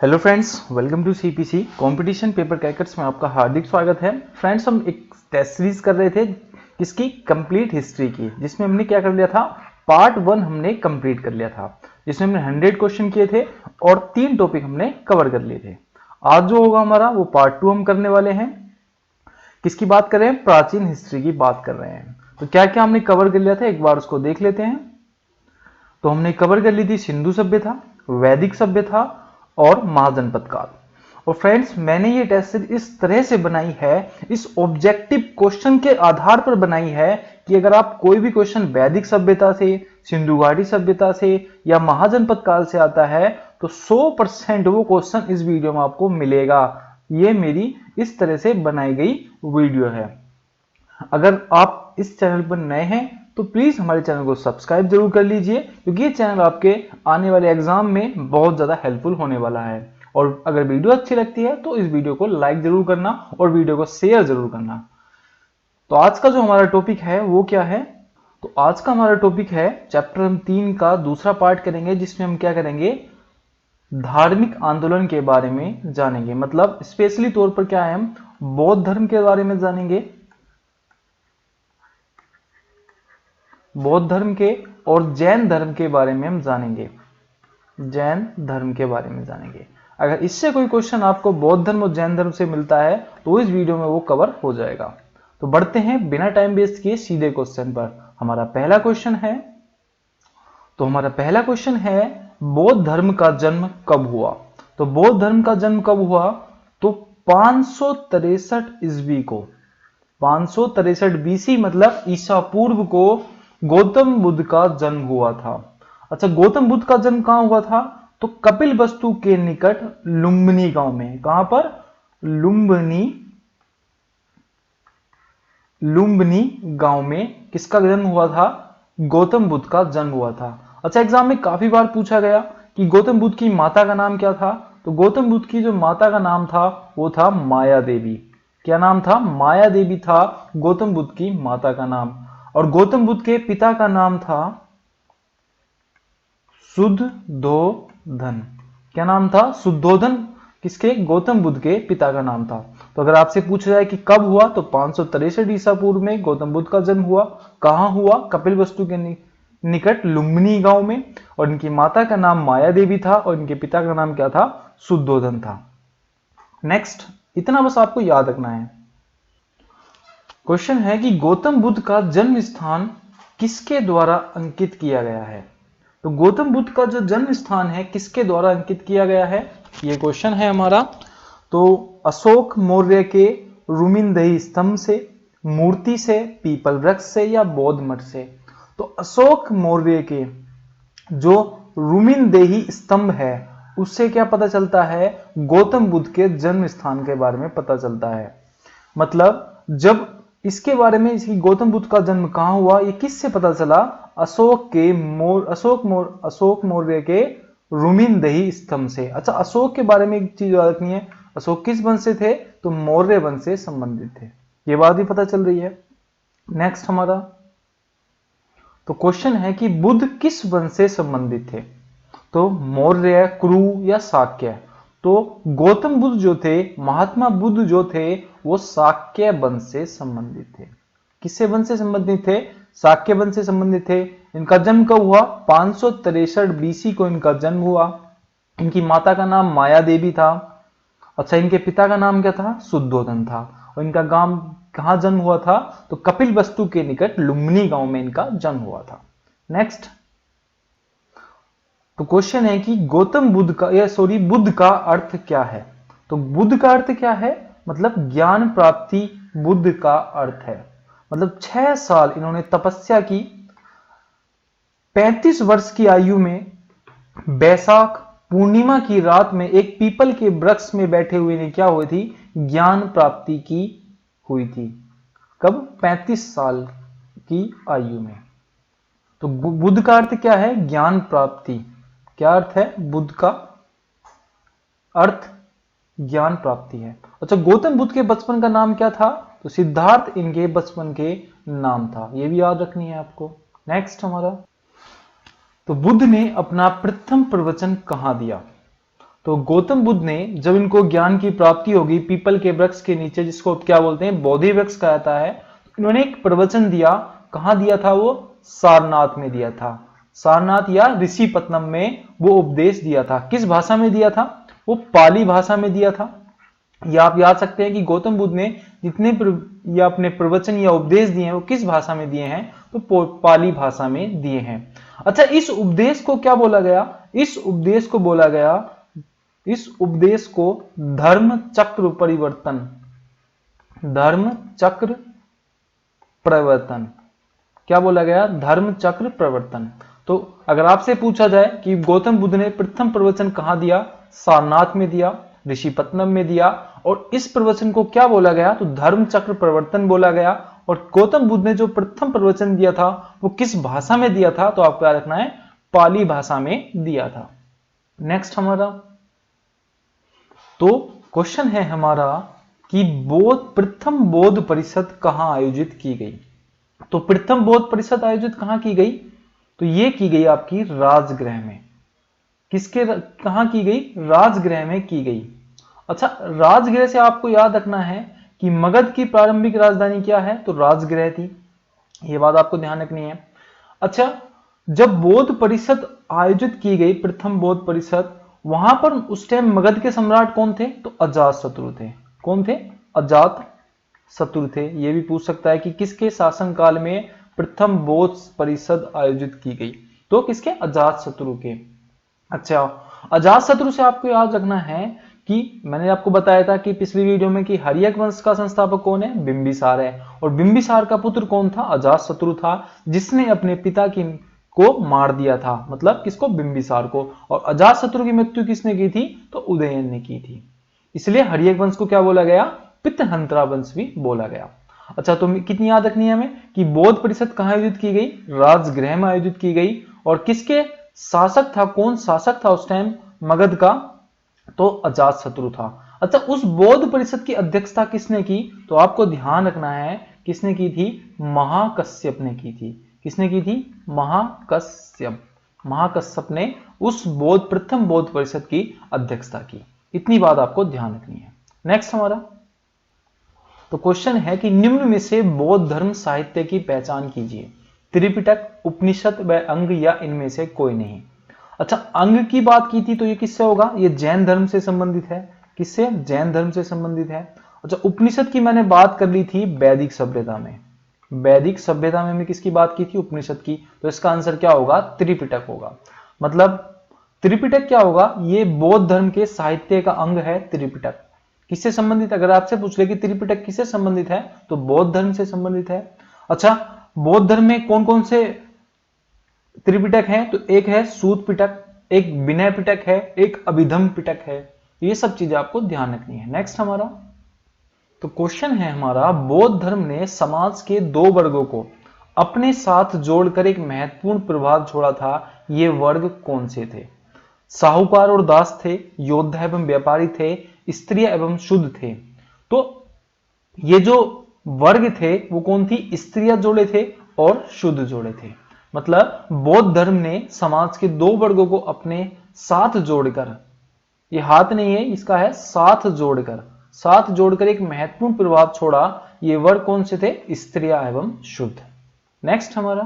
Hello friends, welcome to CPC competition paper crackers में आपका हार्दिक स्वागत है। फ्रेंड्स, हम एक टेस्ट सीरीज कर रहे थे किसकी, कंप्लीट हिस्ट्री की, जिसमें हमने क्या कर लिया था, पार्ट 1 हमने कंप्लीट कर लिया था, जिसमें हमने 100 क्वेश्चन किए थे और 3 टॉपिक हमने कवर कर लिए थे। आज जो होगा हमारा वो पार्ट 2 हम करने वाले हैं। किसकी बात कर रहे हैं, प्राचीन हिस्ट्री की बात कर रहे हैं। तो क्या क्या हमने कवर कर लिया था, एक बार उसको देख लेते हैं। तो हमने कवर कर ली थी सिंधु सभ्यता, वैदिक सभ्यता और महाजनपद काल। और फ्रेंड्स, मैंने ये टेस्ट सीरीज इस तरह से बनाई है, इस ऑब्जेक्टिव क्वेश्चन के आधार पर बनाई है कि अगर आप कोई भी क्वेश्चन वैदिक सभ्यता से, सिंधु घाटी सभ्यता से या महाजनपद काल से आता है तो 100% वो क्वेश्चन इस वीडियो में आपको मिलेगा। ये मेरी इस तरह से बनाई गई वीडियो है। अगर आप इस चैनल पर नए हैं तो प्लीज हमारे चैनल को सब्सक्राइब जरूर कर लीजिए, क्योंकि ये चैनल आपके आने वाले एग्जाम में बहुत ज्यादा हेल्पफुल होने वाला है। और अगर वीडियो अच्छी लगती है तो इस वीडियो को लाइक जरूर करना और वीडियो को शेयर जरूर करना। तो आज का जो हमारा टॉपिक है वो क्या है, तो आज का हमारा टॉपिक है चैप्टर हम 3 का दूसरा पार्ट करेंगे, जिसमें हम क्या करेंगे, धार्मिक आंदोलन के बारे में जानेंगे। मतलब स्पेशली तौर पर क्या है, हम बौद्ध धर्म के बारे में जानेंगे, बौद्ध धर्म के और जैन धर्म के बारे में हम जानेंगे, जैन धर्म के बारे में जानेंगे। अगर इससे कोई क्वेश्चन आपको बौद्ध धर्म और जैन धर्म से मिलता है तो इस वीडियो में वो कवर हो जाएगा। तो बढ़ते हैं बिना टाइम वेस्ट किए सीधे क्वेश्चन पर। हमारा पहला क्वेश्चन है, तो हमारा पहला क्वेश्चन है, बौद्ध धर्म का जन्म कब हुआ। तो बौद्ध धर्म का जन्म कब हुआ, तो 563 ईस्वी को, 563 बीसी मतलब ईसा पूर्व को गौतम बुद्ध का जन्म हुआ था। अच्छा, गौतम बुद्ध का जन्म कहां हुआ था, तो कपिल वस्तु के निकट लुम्बिनी गांव में। कहां पर, लुम्बिनी गांव में किसका जन्म हुआ था, गौतम बुद्ध का जन्म हुआ था। अच्छा, एग्जाम में काफी बार पूछा गया कि गौतम बुद्ध की माता का नाम क्या था। तो गौतम बुद्ध की जो माता का नाम था वो था माया देवी। क्या नाम था, माया देवी था गौतम बुद्ध की माता का नाम। और गौतम बुद्ध के पिता का नाम था शुद्धोधन। क्या नाम था, शुद्धोधन किसके, गौतम बुद्ध के पिता का नाम था। तो अगर आपसे पूछा जाए कि कब हुआ, तो 563 ईसा पूर्व में गौतम बुद्ध का जन्म हुआ। कहां हुआ, कपिल वस्तु के निकट लुम्बिनी गांव में। और इनकी माता का नाम माया देवी था और इनके पिता का नाम क्या था, शुद्धोधन था। नेक्स्ट, इतना बस आपको याद रखना है। क्वेश्चन है कि गौतम बुद्ध का जन्म स्थान किसके द्वारा अंकित किया गया है। तो गौतम बुद्ध का जो जन्म स्थान है किसके द्वारा अंकित किया गया है, ये क्वेश्चन है हमारा। तो अशोक मौर्य के रुमिनदही स्तंभ से, मूर्ति से, पीपल वृक्ष से या बौद्ध मठ से। तो अशोक मौर्य के जो रुमिनदेही स्तंभ है उससे क्या पता चलता है, गौतम बुद्ध के जन्म स्थान के बारे में पता चलता है। मतलब जब इसके बारे में, इसकी गौतम बुद्ध का जन्म कहां हुआ, ये किससे पता चला, अशोक मौर्य के रुमिनदही स्तंभ से। अच्छा, अशोक के बारे में एक चीज याद रखनी है, अशोक किस वंश से थे, तो मौर्य वंश से संबंधित थे। ये बात भी पता चल रही है। नेक्स्ट हमारा तो क्वेश्चन है कि बुद्ध किस वंश से संबंधित थे। तो मौर्य, कुरु या शाक्य। तो गौतम बुद्ध जो थे, महात्मा बुद्ध जो थे, वो शाक्य वंश से संबंधित थे। किससे वंश से संबंधित थे, शाक्य वंश से संबंधित थे। इनका जन्म कब हुआ, 563 बीसी को इनका जन्म हुआ। इनकी माता का नाम माया देवी था। अच्छा, इनके पिता का नाम क्या था, शुद्धोधन था। और इनका गांव कहां जन्म हुआ था, तो कपिल वस्तु के निकट लुम्बिनी गांव में इनका जन्म हुआ था। नेक्स्ट, तो क्वेश्चन है कि गौतम बुद्ध का बुद्ध का अर्थ क्या है। तो बुद्ध का अर्थ क्या है, मतलब ज्ञान प्राप्ति बुद्ध का अर्थ है। मतलब 6 साल इन्होंने तपस्या की। 35 वर्ष की आयु में बैसाख पूर्णिमा की रात में एक पीपल के वृक्ष में बैठे हुए ने क्या हुई थी, ज्ञान प्राप्ति की हुई थी। कब, 35 साल की आयु में। तो बुद्ध का अर्थ क्या है, ज्ञान प्राप्ति। क्या अर्थ है, बुद्ध का अर्थ ज्ञान प्राप्ति है। अच्छा, गौतम बुद्ध के बचपन का नाम क्या था, तो सिद्धार्थ इनके बचपन के नाम था। ये भी याद रखनी है आपको। नेक्स्ट हमारा, तो बुद्ध ने अपना प्रथम प्रवचन कहां दिया। तो गौतम बुद्ध ने जब इनको ज्ञान की प्राप्ति होगी पीपल के वृक्ष के नीचे, जिसको क्या बोलते हैं बोधि वृक्ष कहा जाता है, इन्होंने एक प्रवचन दिया। कहां दिया था? वो सारनाथ में दिया था। सारनाथ या ऋषिपत्तनम में वो उपदेश दिया था। किस भाषा में दिया था? वो पाली भाषा में दिया था। या आप याद सकते हैं कि गौतम बुद्ध ने जितने या अपने प्रवचन या उपदेश दिए हैं वो किस भाषा में दिए हैं? तो पाली भाषा में दिए हैं। अच्छा, इस उपदेश को क्या बोला गया? इस उपदेश को बोला गया, इस उपदेश को धर्म चक्र परिवर्तन, धर्म चक्र प्रवर्तन, क्या बोला गया? धर्म चक्र प्रवर्तन। तो अगर आपसे पूछा जाए कि गौतम बुद्ध ने प्रथम प्रवचन कहां दिया? सारनाथ में दिया, ऋषिपत्तनम में दिया, और इस प्रवचन को क्या बोला गया? तो धर्म चक्र प्रवर्तन बोला गया। और गौतम बुद्ध ने जो प्रथम प्रवचन दिया था वो किस भाषा में दिया था? तो आपको याद रखना है पाली भाषा में दिया था। नेक्स्ट हमारा तो क्वेश्चन है हमारा कि प्रथम बौद्ध परिषद कहां आयोजित की गई? तो प्रथम बौद्ध परिषद आयोजित कहां की गई? तो ये की गई आपकी राजगृह में। किसके कहां की गई? राजगृह में की गई। अच्छा, राजगृह से आपको याद रखना है कि मगध की प्रारंभिक राजधानी क्या है? तो राजगृह थी। ये बात आपको ध्यान रखनी है। अच्छा, जब बौद्ध परिषद आयोजित की गई, प्रथम बौद्ध परिषद, वहां पर उस टाइम मगध के सम्राट कौन थे? तो अजातशत्रु थे। कौन थे? अजातशत्रु थे। ये भी पूछ सकता है कि किसके शासनकाल में प्रथम बौद्ध परिषद आयोजित की गई? तो किसके? अजातशत्रु के। अच्छा, अजातशत्रु से आपको याद रखना है कि मैंने आपको बताया था कि पिछली वीडियो में कि हर्यक वंश का संस्थापक कौन है? बिंबिसार है। और बिंबिसार का पुत्र कौन था? अजातशत्रु था, जिसने अपने पिता को मार दिया था। मतलब किसको? बिंबिसार को। और अजातशत्रु की मृत्यु किसने की थी? तो उदयन ने की थी। इसलिए हर्यक वंश को क्या बोला गया? पितहंत्रा वंश भी बोला गया। अच्छा, तो कितनी याद रखनी है हमें कि बौद्ध परिषद कहां आयोजित की गई? राजगृह में आयोजित की गई। और किसके शासक था? कौन शासक था उस टाइम मगध का? तो अजातशत्रु था। अच्छा, उस बौद्ध परिषद की अध्यक्षता किसने की? तो आपको ध्यान रखना है किसने की थी? महाकश्यप ने की थी। किसने की थी? महाकश्यप। महाकश्यप ने उस प्रथम बौद्ध परिषद की अध्यक्षता की। इतनी बात आपको ध्यान रखनी है। नेक्स्ट हमारा तो क्वेश्चन है कि निम्न में से बौद्ध धर्म साहित्य की पहचान कीजिए। त्रिपिटक, उपनिषद व अंग या इनमें से कोई नहीं। अच्छा, अंग की बात की थी तो ये किससे होगा? ये जैन धर्म से संबंधित है। किससे? जैन धर्म से संबंधित है। अच्छा, उपनिषद की मैंने बात कर ली थी वैदिक सभ्यता में। वैदिक सभ्यता में किसकी बात की थी? उपनिषद की। तो इसका आंसर क्या होगा? त्रिपिटक होगा। मतलब त्रिपिटक क्या होगा? ये बौद्ध धर्म के साहित्य का अंग है त्रिपिटक। किससे संबंधित? अगर आपसे पूछ ले कि त्रिपिटक किससे संबंधित है, तो बौद्ध धर्म से संबंधित है। अच्छा, बौद्ध धर्म में कौन कौन से त्रिपिटक है? तो एक है सूत पिटक, एक विनय पिटक है, एक अभिधम पिटक है। ये सब चीजें आपको ध्यान रखनी है। नेक्स्ट हमारा तो क्वेश्चन है हमारा, बौद्ध धर्म ने समाज के दो वर्गों को अपने साथ जोड़कर एक महत्वपूर्ण प्रभाव छोड़ा था। ये वर्ग कौन से थे? साहूकार और दास थे, योद्धा एवं व्यापारी थे, स्त्रियां एवं शुद्ध थे। तो ये जो वर्ग थे वो कौन थी? स्त्रियां जोड़े थे और शुद्ध जोड़े थे। मतलब बौद्ध धर्म ने समाज के दो वर्गों को अपने साथ जोड़कर, ये हाथ नहीं है, इसका है साथ जोड़कर एक महत्वपूर्ण प्रभाव छोड़ा। ये वर्ग कौन से थे? स्त्रियां एवं शुद्ध। नेक्स्ट हमारा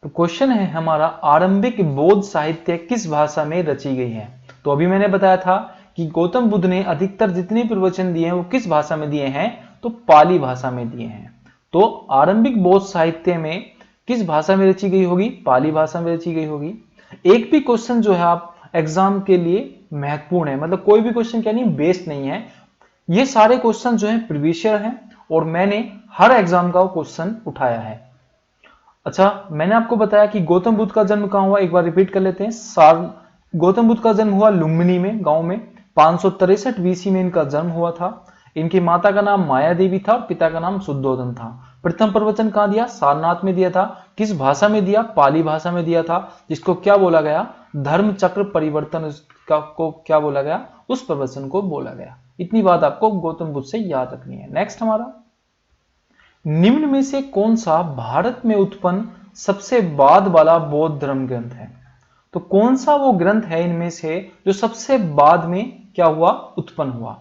तो क्वेश्चन है हमारा, आरंभिक बौद्ध साहित्य किस भाषा में रची गई है? तो अभी मैंने बताया था कि गौतम बुद्ध ने अधिकतर जितने प्रवचन दिए हैं वो किस भाषा में दिए हैं? तो पाली भाषा में दिए हैं। तो आरंभिक बौद्ध साहित्य में किस भाषा में रची गई होगी? पाली भाषा में रची गई होगी। एक भी क्वेश्चन जो है आप एग्जाम के लिए महत्वपूर्ण है, मतलब कोई भी क्वेश्चन क्या नहीं बेस्ड नहीं है। ये सारे क्वेश्चन जो है प्रीवियस ईयर है और मैंने हर एग्जाम का क्वेश्चन उठाया है। अच्छा, मैंने आपको बताया कि गौतम बुद्ध का जन्म कहां हुआ? एक बार रिपीट कर लेते हैं। गौतम बुद्ध का जन्म हुआ लुम्बिनी में, गांव में। 563 बीसी में इनका जन्म हुआ था। इनकी माता का नाम माया देवी था और पिता का नाम शुद्धोधन था। प्रथम प्रवचन कहां दिया? सारनाथ में दिया था। किस भाषा में दिया? पाली भाषा में दिया था, जिसको क्या बोला गया? धर्म चक्र परिवर्तन को क्या बोला गया? उस प्रवचन को बोला गया। इतनी बात आपको गौतम बुद्ध से याद रखनी है। नेक्स्ट हमारा, निम्न में से कौन सा भारत में उत्पन्न सबसे बाद वाला बौद्ध धर्म ग्रंथ है? तो कौन सा वो ग्रंथ है इनमें से जो सबसे बाद में क्या हुआ, उत्पन्न हुआ?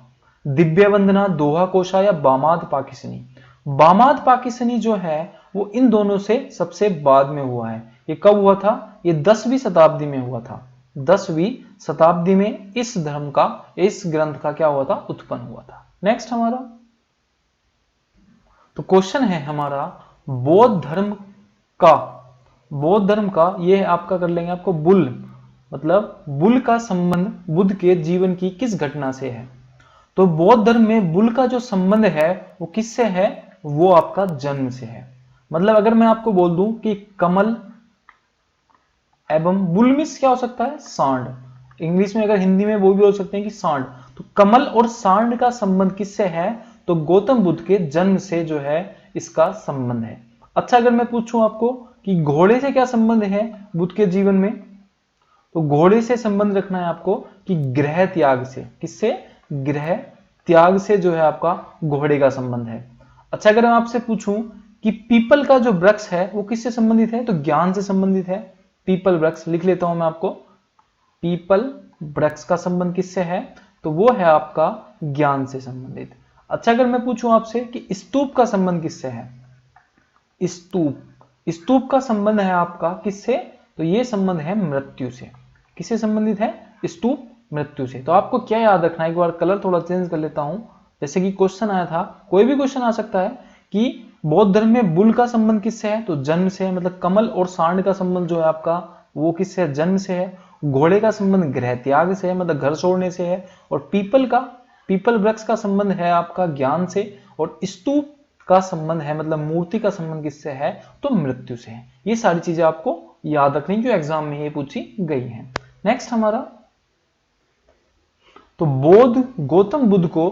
दिव्य वंदना, दोहा कोशा या बामाद पाकिसनी? बामाद पाकिसनी जो है वो इन दोनों से सबसे बाद में हुआ है। ये कब हुआ था? ये 10वीं शताब्दी में हुआ था। 10वीं शताब्दी में इस धर्म का, इस ग्रंथ का क्या हुआ था, उत्पन्न हुआ था। नेक्स्ट हमारा तो क्वेश्चन है हमारा बौद्ध धर्म का ये आपका कर लेंगे आपको बुल, मतलब बुल का संबंध बुद्ध के जीवन की किस घटना से है? तो बौद्ध धर्म में बुल का जो संबंध है वो किससे है? वो आपका जन्म से है। मतलब अगर मैं आपको बोल दूं कि कमल एवं बुल मीन्स क्या हो सकता है? सांड। इंग्लिश में अगर हिंदी में वो भी बोल सकते हैं कि सांड। तो कमल और सांड का संबंध किससे है? तो गौतम बुद्ध के जन्म से जो है इसका संबंध है। अच्छा, अगर मैं पूछूं आपको कि घोड़े से क्या संबंध है बुद्ध के जीवन में, तो घोड़े से संबंध रखना है आपको कि गृह त्याग से। किससे? गृह त्याग से जो है आपका घोड़े का संबंध है। अच्छा, अगर मैं आपसे पूछूं कि पीपल का जो वृक्ष है वो किससे संबंधित है? तो ज्ञान से संबंधित है। पीपल वृक्ष लिख लेता हूं मैं आपको। पीपल वृक्ष का संबंध किससे है? तो वो है आपका ज्ञान से संबंधित। अच्छा, अगर मैं पूछूं आपसे कि स्तूप का संबंध किससे है? स्तूप का संबंध है आपका किससे? तो ये संबंध है मृत्यु से। किससे संबंधित है? स्तूप मृत्यु से। तो आपको क्या याद रखना है, एक बार कलर थोड़ा चेंज कर लेता हूं, जैसे कि क्वेश्चन आया था, कोई भी क्वेश्चन आ सकता है कि बौद्ध धर्म में बुल का संबंध किससे है? तो जन्म से है। मतलब कमल और सांड का संबंध जो है आपका वो किससे है? जन्म से है। घोड़े का संबंध गृह त्याग से है, मतलब घर छोड़ने से है। और पीपल वृक्ष का संबंध है आपका ज्ञान से। और स्तूप का संबंध है, मतलब मूर्ति का संबंध किससे है? तो मृत्यु से है। ये सारी चीजें आपको याद रखनी जो एग्जाम में ये पूछी गई है। नेक्स्ट हमारा तो गौतम बुद्ध को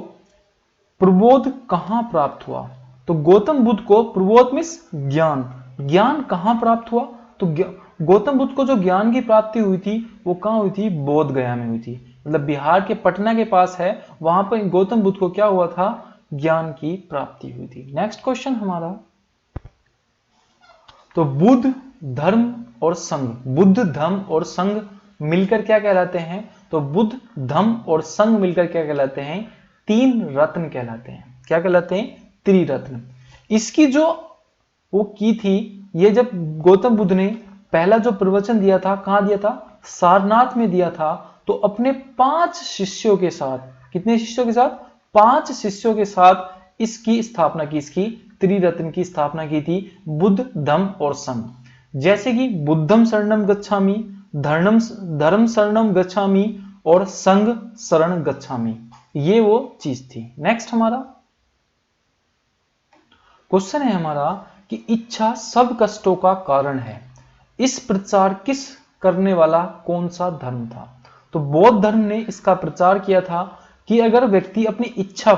प्रबोध कहां प्राप्त हुआ? तो गौतम बुद्ध को प्रबोध मीन्स ज्ञान कहां प्राप्त हुआ? तो गौतम बुद्ध को जो ज्ञान की प्राप्ति हुई थी वो कहां हुई थी? बोध गया में हुई थी। मतलब बिहार के पटना के पास है, वहां पर गौतम बुद्ध को क्या हुआ था? ज्ञान की प्राप्ति हुई थी। नेक्स्ट क्वेश्चन हमारा तो बुद्ध धर्म और संघ मिलकर क्या कहलाते हैं? तो बुद्ध धम्म और संघ मिलकर क्या कहलाते हैं? 3 रत्न कहलाते हैं। क्या कहलाते हैं? त्रिरत्न। इसकी जो वो की थी, ये जब गौतम बुद्ध ने पहला जो प्रवचन दिया था, कहां दिया था? सारनाथ में दिया था। तो अपने 5 शिष्यों के साथ, कितने शिष्यों के साथ? 5 शिष्यों के साथ इसकी स्थापना की, इसकी त्रिरत्न की स्थापना की थी, बुद्ध धम्म और संघ। जैसे कि बुद्धम शरणम गच्छामि, धर्म शरणम गच्छामि और संघ शरण गच्छामि, ये वो चीज थी। नेक्स्ट हमारा क्वेश्चन है हमारा कि इच्छा सब कष्टों का कारण है, इस प्रचार किस करने वाला कौन सा धर्म था? तो बौद्ध धर्म ने इसका प्रचार किया था कि अगर व्यक्ति अपनी इच्छा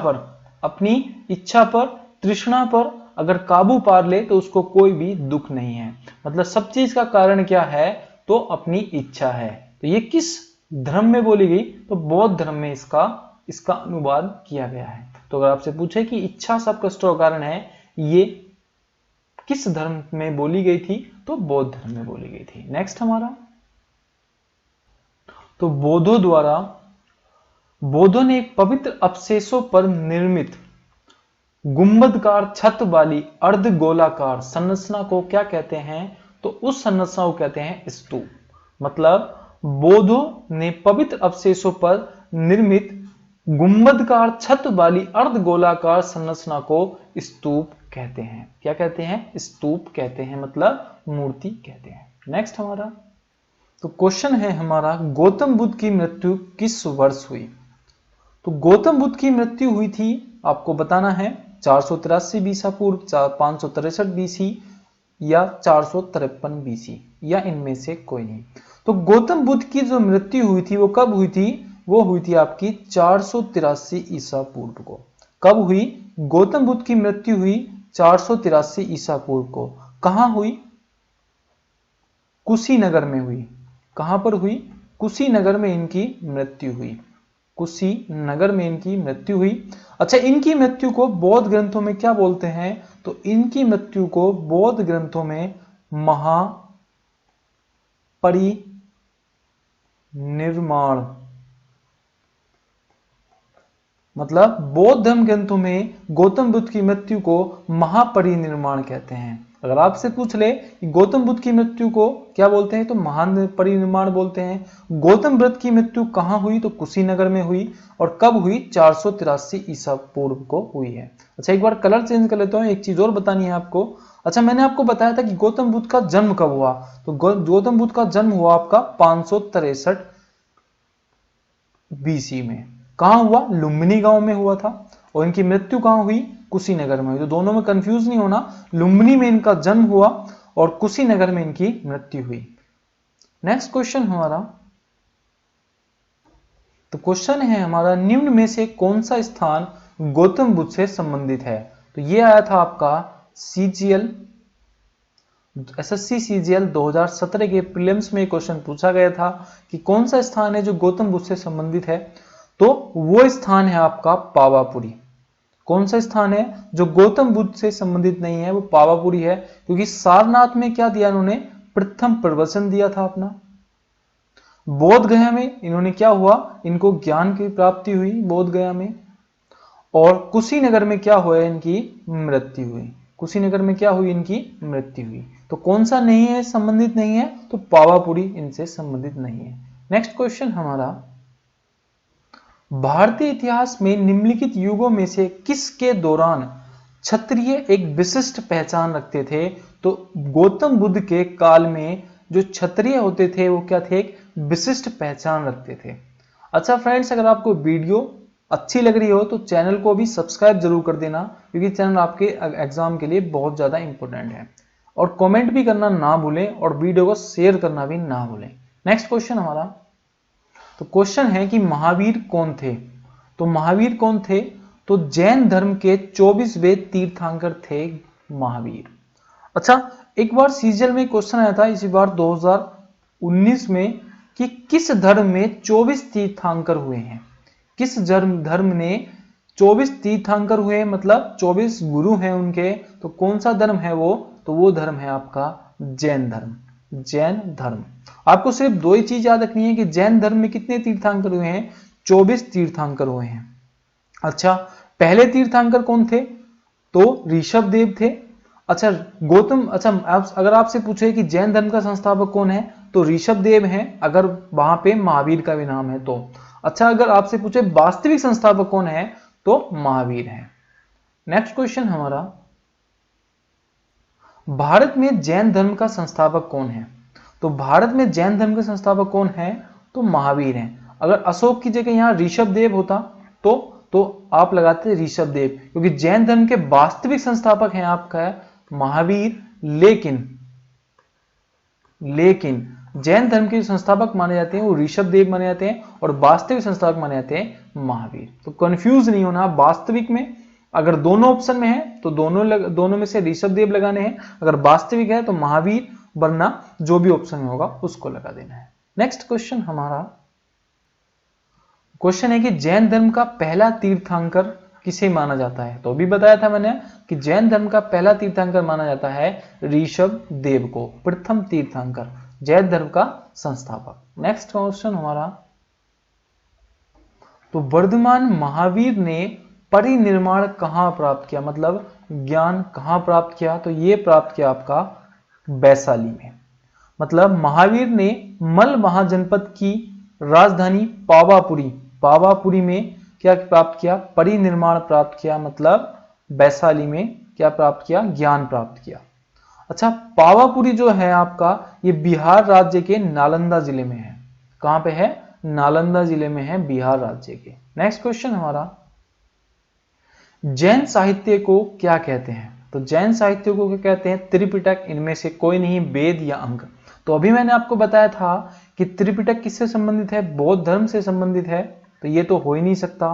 पर तृष्णा पर अगर काबू पार ले तो उसको कोई भी दुख नहीं है। मतलब सब चीज का कारण क्या है? तो अपनी इच्छा है। तो ये किस धर्म में बोली गई? तो बौद्ध धर्म में इसका अनुवाद किया गया है। तो अगर आपसे पूछे कि इच्छा सब कष्टों का कारण है, ये किस धर्म में बोली गई थी? तो बौद्ध धर्म में बोली गई थी। नेक्स्ट हमारा तो बौद्धों ने एक पवित्र अवशेषों पर निर्मित गुंबदकार छत वाली अर्धगोलाकार संरचना को क्या कहते हैं? तो उस संरचना को कहते हैं स्तूप। मतलब बौद्धों ने पवित्र अवशेषों पर निर्मित गुंबदकार छत वाली अर्धगोलाकार संरचना को स्तूप कहते हैं। क्या कहते हैं? स्तूप कहते हैं, मतलब मूर्ति कहते हैं। नेक्स्ट हमारा तो क्वेश्चन है हमारा गौतम बुद्ध की मृत्यु किस वर्ष हुई? तो गौतम बुद्ध की मृत्यु हुई थी, आपको बताना है 483 बीसा पूर्व, 563 बीसी या 453 बीसी, या इनमें से कोई नहीं। तो गौतम बुद्ध की जो मृत्यु हुई थी वो कब हुई थी? वो हुई थी आपकी 483 ईसा पूर्व को। कब हुई? गौतम बुद्ध की मृत्यु हुई 483 ईसा पूर्व को। कहां हुई? कुशीनगर में हुई। कहां पर हुई? कुशीनगर में इनकी मृत्यु हुई। कुशीनगर में इनकी मृत्यु हुई। अच्छा, इनकी मृत्यु को बौद्ध ग्रंथों में क्या बोलते हैं? तो इनकी मृत्यु को बौद्ध ग्रंथों में निर्माण, मतलब बौद्ध धर्म ग्रंथों में गौतम बुद्ध की मृत्यु को महापरिनिर्वाण कहते हैं। अगर आपसे पूछ ले कि गौतम बुद्ध की मृत्यु को क्या बोलते हैं, तो महान परिनिर्वाण बोलते हैं। गौतम बुद्ध की मृत्यु कहां हुई, तो कुशीनगर में हुई। और कब हुई, 483 ईसा पूर्व को हुई है। अच्छा, एक बार कलर चेंज कर लेता हूं, एक चीज और बतानी है आपको। अच्छा, मैंने आपको बताया था कि गौतम बुद्ध का जन्म कब हुआ, तो गौतम बुद्ध का जन्म हुआ आपका 563 बीसी में। कहां हुआ, लुम्बिनी गांव में हुआ था। और इनकी मृत्यु कहां हुई, कुशीनगर में हुई। तो दोनों में कंफ्यूज नहीं होना, लुम्बिनी में इनका जन्म हुआ और कुशीनगर में इनकी मृत्यु हुई। नेक्स्ट क्वेश्चन हमारा, तो क्वेश्चन है हमारा, निम्न में से कौन सा स्थान गौतम बुद्ध से संबंधित है। तो ये आया था आपका सीजीएल, एसएससी सीजीएल 2017 के प्रीलिम्स में क्वेश्चन पूछा गया था कि कौन सा स्थान है जो गौतम बुद्ध से संबंधित है। तो वो स्थान है आपका पावापुरी। कौन सा स्थान है जो गौतम बुद्ध से संबंधित नहीं है, वो पावापुरी है। क्योंकि सारनाथ में क्या दिया इन्होंने, प्रथम प्रवचन दिया था अपना। बोध गया में इन्होंने क्या हुआ, इनको ज्ञान की प्राप्ति हुई बोध गया में। और कुशीनगर में क्या हुआ, इनकी मृत्यु हुई। कुशीनगर में क्या हुई, इनकी मृत्यु हुई। तो कौन सा नहीं है, संबंधित नहीं है, तो पावापुरी इनसे संबंधित नहीं है। नेक्स्ट क्वेश्चन हमारा, भारतीय इतिहास में निम्नलिखित युगों में से किसके दौरान क्षत्रिय एक विशिष्ट पहचान रखते थे। तो गौतम बुद्ध के काल में जो क्षत्रिय होते थे वो क्या थे, एक विशिष्ट पहचान रखते थे। अच्छा फ्रेंड्स, अगर आपको वीडियो अच्छी लग रही हो तो चैनल को भी सब्सक्राइब जरूर कर देना, क्योंकि चैनल आपके एग्जाम के लिए बहुत ज्यादा इंपॉर्टेंट है। और कमेंट भी करना ना भूलें और वीडियो को शेयर करना भी ना भूलें। नेक्स्ट क्वेश्चन हमारा, तो क्वेश्चन है कि महावीर कौन थे। तो महावीर कौन थे, तो जैन धर्म के 24वें तीर्थंकर थे महावीर। अच्छा, एक बार सीजीएल में क्वेश्चन आया था इसी बार 2019 में कि किस धर्म में 24 तीर्थंकर हुए हैं। किस धर्म ने 24 तीर्थंकर हुए, मतलब 24 गुरु हैं उनके। तो कौन सा धर्म है वो, तो वो धर्म है आपका जैन धर्म। जैन धर्म, आपको सिर्फ दो ही चीज याद रखनी है कि जैन धर्म में कितने तीर्थंकर हुए हैं, 24 तीर्थंकर हुए हैं। अच्छा, पहले तीर्थंकर कौन थे, तो ऋषभ देव थे। अच्छा अगर आपसे पूछे कि जैन धर्म का संस्थापक कौन है, तो ऋषभ देव हैं, अगर वहां पे महावीर का भी नाम है तो। अच्छा, अगर आपसे पूछे वास्तविक संस्थापक कौन है, तो महावीर है। नेक्स्ट क्वेश्चन हमारा, भारत में जैन धर्म का संस्थापक कौन है। तो भारत में जैन धर्म के संस्थापक कौन है, तो महावीर हैं। अगर अशोक की जगह यहां ऋषभ देव होता तो आप लगाते ऋषभ देव, क्योंकि जैन धर्म के वास्तविक संस्थापक हैं आपका महावीर। लेकिन जैन धर्म के संस्थापक माने जाते हैं वो ऋषभ देव माने जाते हैं, और वास्तविक संस्थापक माने जाते हैं महावीर। तो कंफ्यूज नहीं होना, वास्तविक में अगर दोनों ऑप्शन में है तो दोनों में से ऋषभ देव लगाने हैं, अगर वास्तविक है तो महावीर, वरना जो भी ऑप्शन में होगा उसको लगा देना है। नेक्स्ट क्वेश्चन हमारा, क्वेश्चन है कि जैन धर्म का पहला तीर्थंकर किसे माना जाता है। तो अभी बताया था मैंने कि जैन धर्म का पहला तीर्थंकर माना जाता है ऋषभ देव को, प्रथम तीर्थंकर, जैन धर्म का संस्थापक। नेक्स्ट क्वेश्चन हमारा, तो वर्धमान महावीर ने परिनिर्वाण कहां प्राप्त किया, मतलब ज्ञान कहां प्राप्त किया। तो ये प्राप्त किया आपका वैशाली में। मतलब महावीर ने मल महाजनपद की राजधानी पावापुरी में क्या प्राप्त किया, परिनिर्वाण प्राप्त किया। मतलब वैशाली में क्या प्राप्त किया, ज्ञान प्राप्त किया। अच्छा, पावापुरी जो है आपका, ये बिहार राज्य के नालंदा जिले में है। कहां पे है, नालंदा जिले में है, बिहार राज्य के। नेक्स्ट क्वेश्चन हमारा, जैन साहित्य को क्या कहते हैं। तो जैन साहित्य को क्या कहते हैं, त्रिपिटक, इनमें से कोई नहीं, वेद या अंग। तो अभी मैंने आपको बताया था कि त्रिपिटक किससे संबंधित है, बौद्ध धर्म से संबंधित है। तो ये तो हो ही नहीं सकता,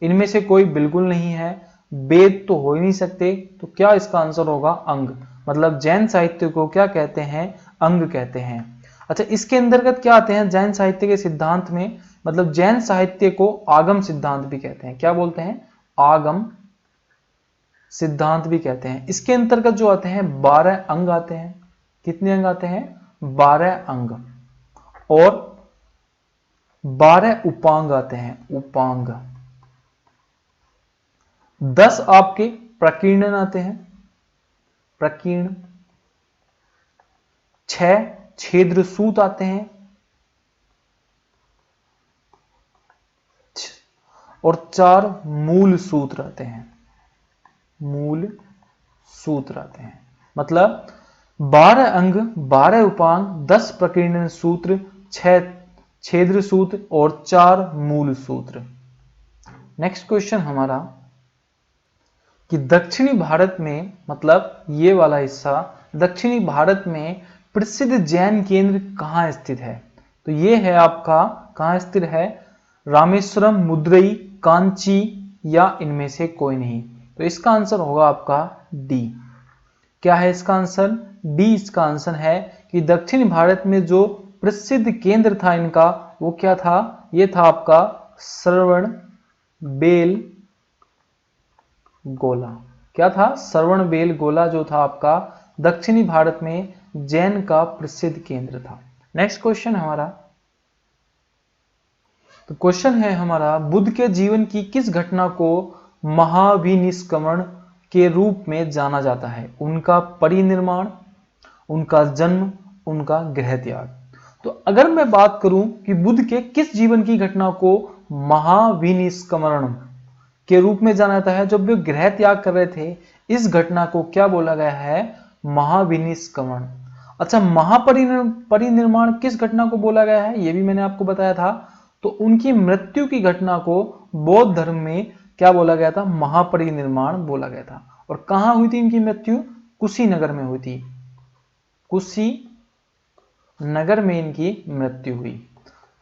इनमें से कोई बिल्कुल नहीं है, वेद तो हो ही नहीं सकते। तो क्या इसका आंसर होगा, अंग। मतलब जैन साहित्य को क्या कहते हैं, अंग कहते हैं। अच्छा, इसके अंतर्गत क्या आते हैं जैन साहित्य के सिद्धांत में, मतलब जैन साहित्य को आगम सिद्धांत भी कहते हैं। क्या बोलते हैं, आगम सिद्धांत भी कहते हैं। इसके अंतर्गत जो आते हैं 12 अंग आते हैं। कितने अंग आते हैं, 12 अंग। और 12 उपांग आते हैं, उपांग। 10 आपके प्रकीर्णन आते हैं, प्रकीर्ण। 6 छेद्र सूत आते हैं, और 4 मूल सूत्र आते हैं, मूल सूत्र आते हैं। मतलब 12 अंग, 12 उपांग, 10 प्रकीर्णन सूत्र, 6 छेद्र सूत्र और 4 मूल सूत्र। नेक्स्ट क्वेश्चन हमारा कि दक्षिणी भारत में, मतलब ये वाला हिस्सा, दक्षिणी भारत में प्रसिद्ध जैन केंद्र कहां स्थित है? तो ये है आपका, कहां स्थित है? रामेश्वरम, मुद्रई, कांची या इनमें से कोई नहीं। तो इसका आंसर होगा आपका डी। क्या है इसका आंसर? डी इसका आंसर है कि दक्षिण भारत में जो प्रसिद्ध केंद्र था इनका, वो क्या था? ये था आपका श्रवण बेल गोला। क्या था? श्रवण बेल गोला जो था आपका दक्षिणी भारत में जैन का प्रसिद्ध केंद्र था। नेक्स्ट क्वेश्चन हमारा, तो क्वेश्चन है हमारा, बुद्ध के जीवन की किस घटना को महाविनिष्क्रमण के रूप में जाना जाता है? उनका परिनिर्माण, उनका जन्म, उनका गृह त्याग। तो अगर मैं बात करूं कि बुद्ध के किस जीवन की घटना को महाविनिष्क्रमण के रूप में जाना जाता है, जब वे गृह त्याग कर रहे थे, इस घटना को क्या बोला गया है? महाविनिष्क्रमण। अच्छा, महापरिनिर्माण किस घटना को बोला गया है? यह भी मैंने आपको बताया था। तो उनकी मृत्यु की घटना को बौद्ध धर्म में क्या बोला गया था? महापरिनिर्माण बोला गया था। और कहां हुई थी इनकी मृत्यु? कुशीनगर में हुई थी, कुशीनगर में इनकी मृत्यु हुई।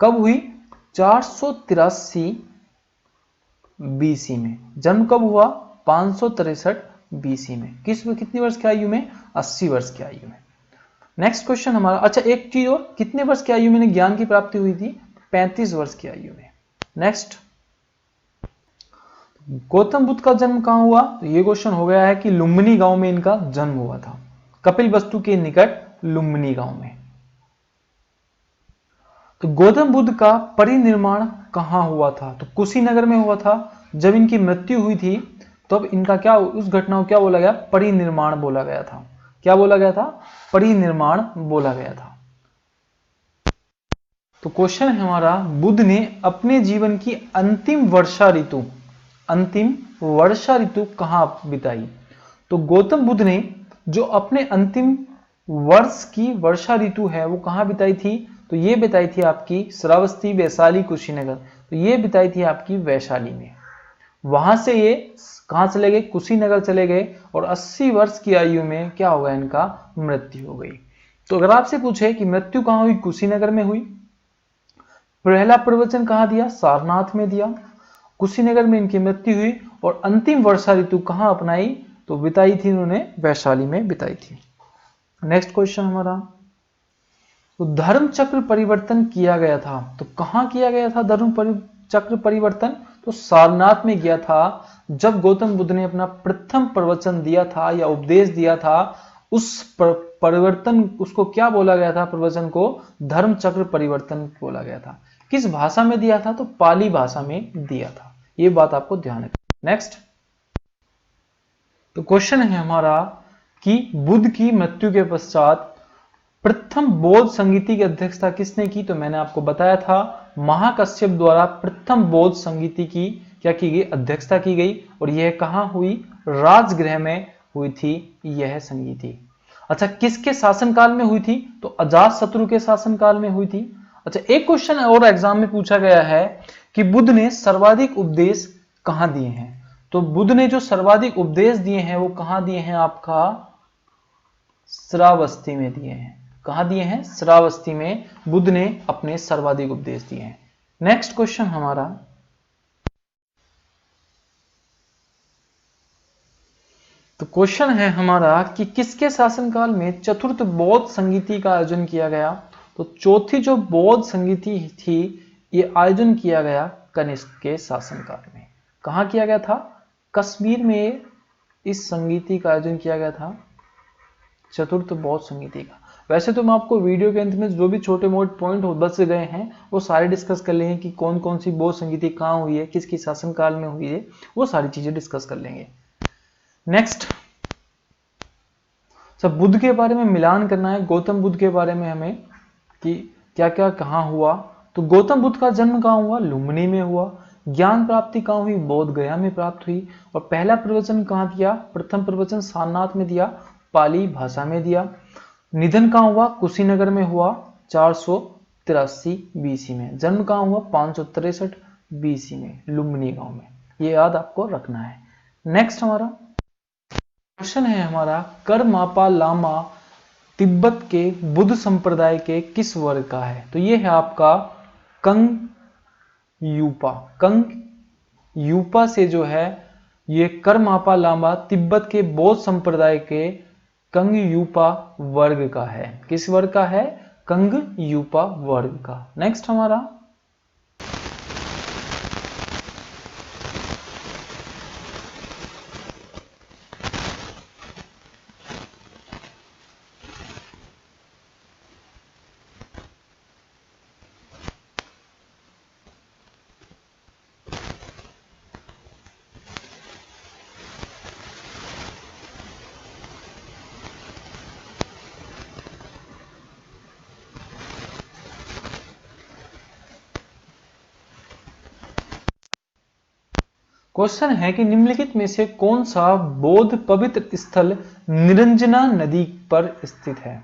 कब हुई? 483 बीसी में। जन्म कब हुआ? 563 बीसी में। कितनी वर्ष की आयु में? 80 वर्ष की आयु में। नेक्स्ट क्वेश्चन हमारा, अच्छा एक चीज और, कितने वर्ष की आयु में ज्ञान की प्राप्ति हुई थी? 35 वर्ष की आयु में। नेक्स्ट, गौतम बुद्ध का जन्म कहां हुआ? तो ये क्वेश्चन हो गया है कि लुम्बिनी गांव में इनका जन्म हुआ था, कपिलवस्तु के निकट लुम्बिनी गांव में। तो गौतम बुद्ध का परिनिर्माण कहां हुआ था? तो कुशीनगर में हुआ था। जब इनकी मृत्यु हुई थी तब इनका क्या, उस घटना को क्या बोला गया? परिनिर्माण बोला गया था। क्या बोला गया था? परिनिर्माण बोला गया था। तो क्वेश्चन है हमारा, बुद्ध ने अपने जीवन की अंतिम वर्षा ऋतु कहां बिताई? तो गौतम बुद्ध ने जो अपने अंतिम वर्ष की वर्षा ऋतु है वो कहां बिताई थी? तो ये बिताई थी आपकी श्रावस्ती, वैशाली, कुशीनगर। तो ये बिताई थी आपकी वैशाली में। वहां से ये कहां चले गए? कुशीनगर चले गए, और 80 वर्ष की आयु में क्या होगा? इनका मृत्यु हो गई। तो अगर आपसे पूछे कि मृत्यु कहां हुई? कुशीनगर में हुई। पहला प्रवचन कहां दिया? सारनाथ में दिया। कुशीनगर में इनकी मृत्यु हुई, और अंतिम वर्षा ऋतु कहां अपनाई? तो बिताई थी इन्होंने वैशाली में बिताई थी। नेक्स्ट क्वेश्चन हमारा, तो धर्म चक्र परिवर्तन किया गया था, तो कहां किया गया था धर्म चक्र परिवर्तन? तो सारनाथ में किया था। जब गौतम बुद्ध ने अपना प्रथम प्रवचन दिया था या उपदेश दिया था, उस परिवर्तन, उसको क्या बोला गया था? प्रवचन को धर्म चक्र परिवर्तन बोला गया था। किस भाषा में दिया था? तो पाली भाषा में दिया था। ये बात आपको ध्यान रखना। नेक्स्ट, तो क्वेश्चन है हमारा कि बुद्ध की मृत्यु के पश्चात प्रथम बौद्ध संगीति की अध्यक्षता किसने की? तो मैंने आपको बताया था, महाकश्यप द्वारा प्रथम बौद्ध संगीति की क्या की गई? अध्यक्षता की गई। और यह कहां हुई? राजगृह में हुई थी यह संगीति। अच्छा, किसके शासनकाल में हुई थी? तो अजातशत्रु के शासनकाल में हुई थी। अच्छा, एक क्वेश्चन और एग्जाम में पूछा गया है कि बुद्ध ने सर्वाधिक उपदेश कहां दिए हैं? तो बुद्ध ने जो सर्वाधिक उपदेश दिए हैं वो कहां दिए हैं? आपका श्रावस्ती में दिए हैं। कहां दिए हैं? श्रावस्ती में बुद्ध ने अपने सर्वाधिक उपदेश दिए हैं। नेक्स्ट क्वेश्चन हमारा, तो क्वेश्चन है हमारा कि किसके शासनकाल में चतुर्थ बौद्ध संगीति का आयोजन किया गया? तो चौथी जो बौद्ध संगीति थी ये आयोजन किया गया कनिष्क के शासनकाल में। कहां किया गया था? कश्मीर में इस संगीति का आयोजन किया गया था, चतुर्थ बौद्ध संगीति का। वैसे तो मैं आपको वीडियो के अंत में जो भी छोटे मोटे पॉइंट बच गए हैं वो सारे डिस्कस कर लेंगे कि कौन कौन सी बोध संगीति कहाँ हुई है, किसकी शासनकाल में हुई है, वो सारी चीजें डिस्कस कर लेंगे। नेक्स्ट सब बुद्ध के बारे में मिलान करना है, गौतम बुद्ध के बारे में हमें कि क्या क्या कहाँ हुआ। तो गौतम बुद्ध का जन्म कहाँ हुआ? लुम्बिनी में हुआ। ज्ञान प्राप्ति कहाँ हुई? बोध गया में प्राप्त हुई। और पहला प्रवचन कहाँ दिया? प्रथम प्रवचन सारनाथ में दिया, पाली भाषा में दिया। निधन कहाँ हुआ? कुशीनगर में हुआ 483 बीसी में। जन्म कहाँ हुआ? 563 बीसी में, लुम्बिनी गांव में। ये याद आपको रखना है। नेक्स्ट हमारा क्वेश्चन है हमारा, कर मापा लामा तिब्बत के बुद्ध संप्रदाय के किस वर्ग का है? तो ये है आपका कंग यूपा। कंग यूपा से जो है ये कर मापा लामा तिब्बत के बौद्ध संप्रदाय के कंग यूपा वर्ग का है। किस वर्ग का है? कंग यूपा वर्ग का। नेक्स्ट हमारा क्वेश्चन है कि निम्नलिखित में से कौन सा बौद्ध पवित्र स्थल निरंजना नदी पर स्थित है?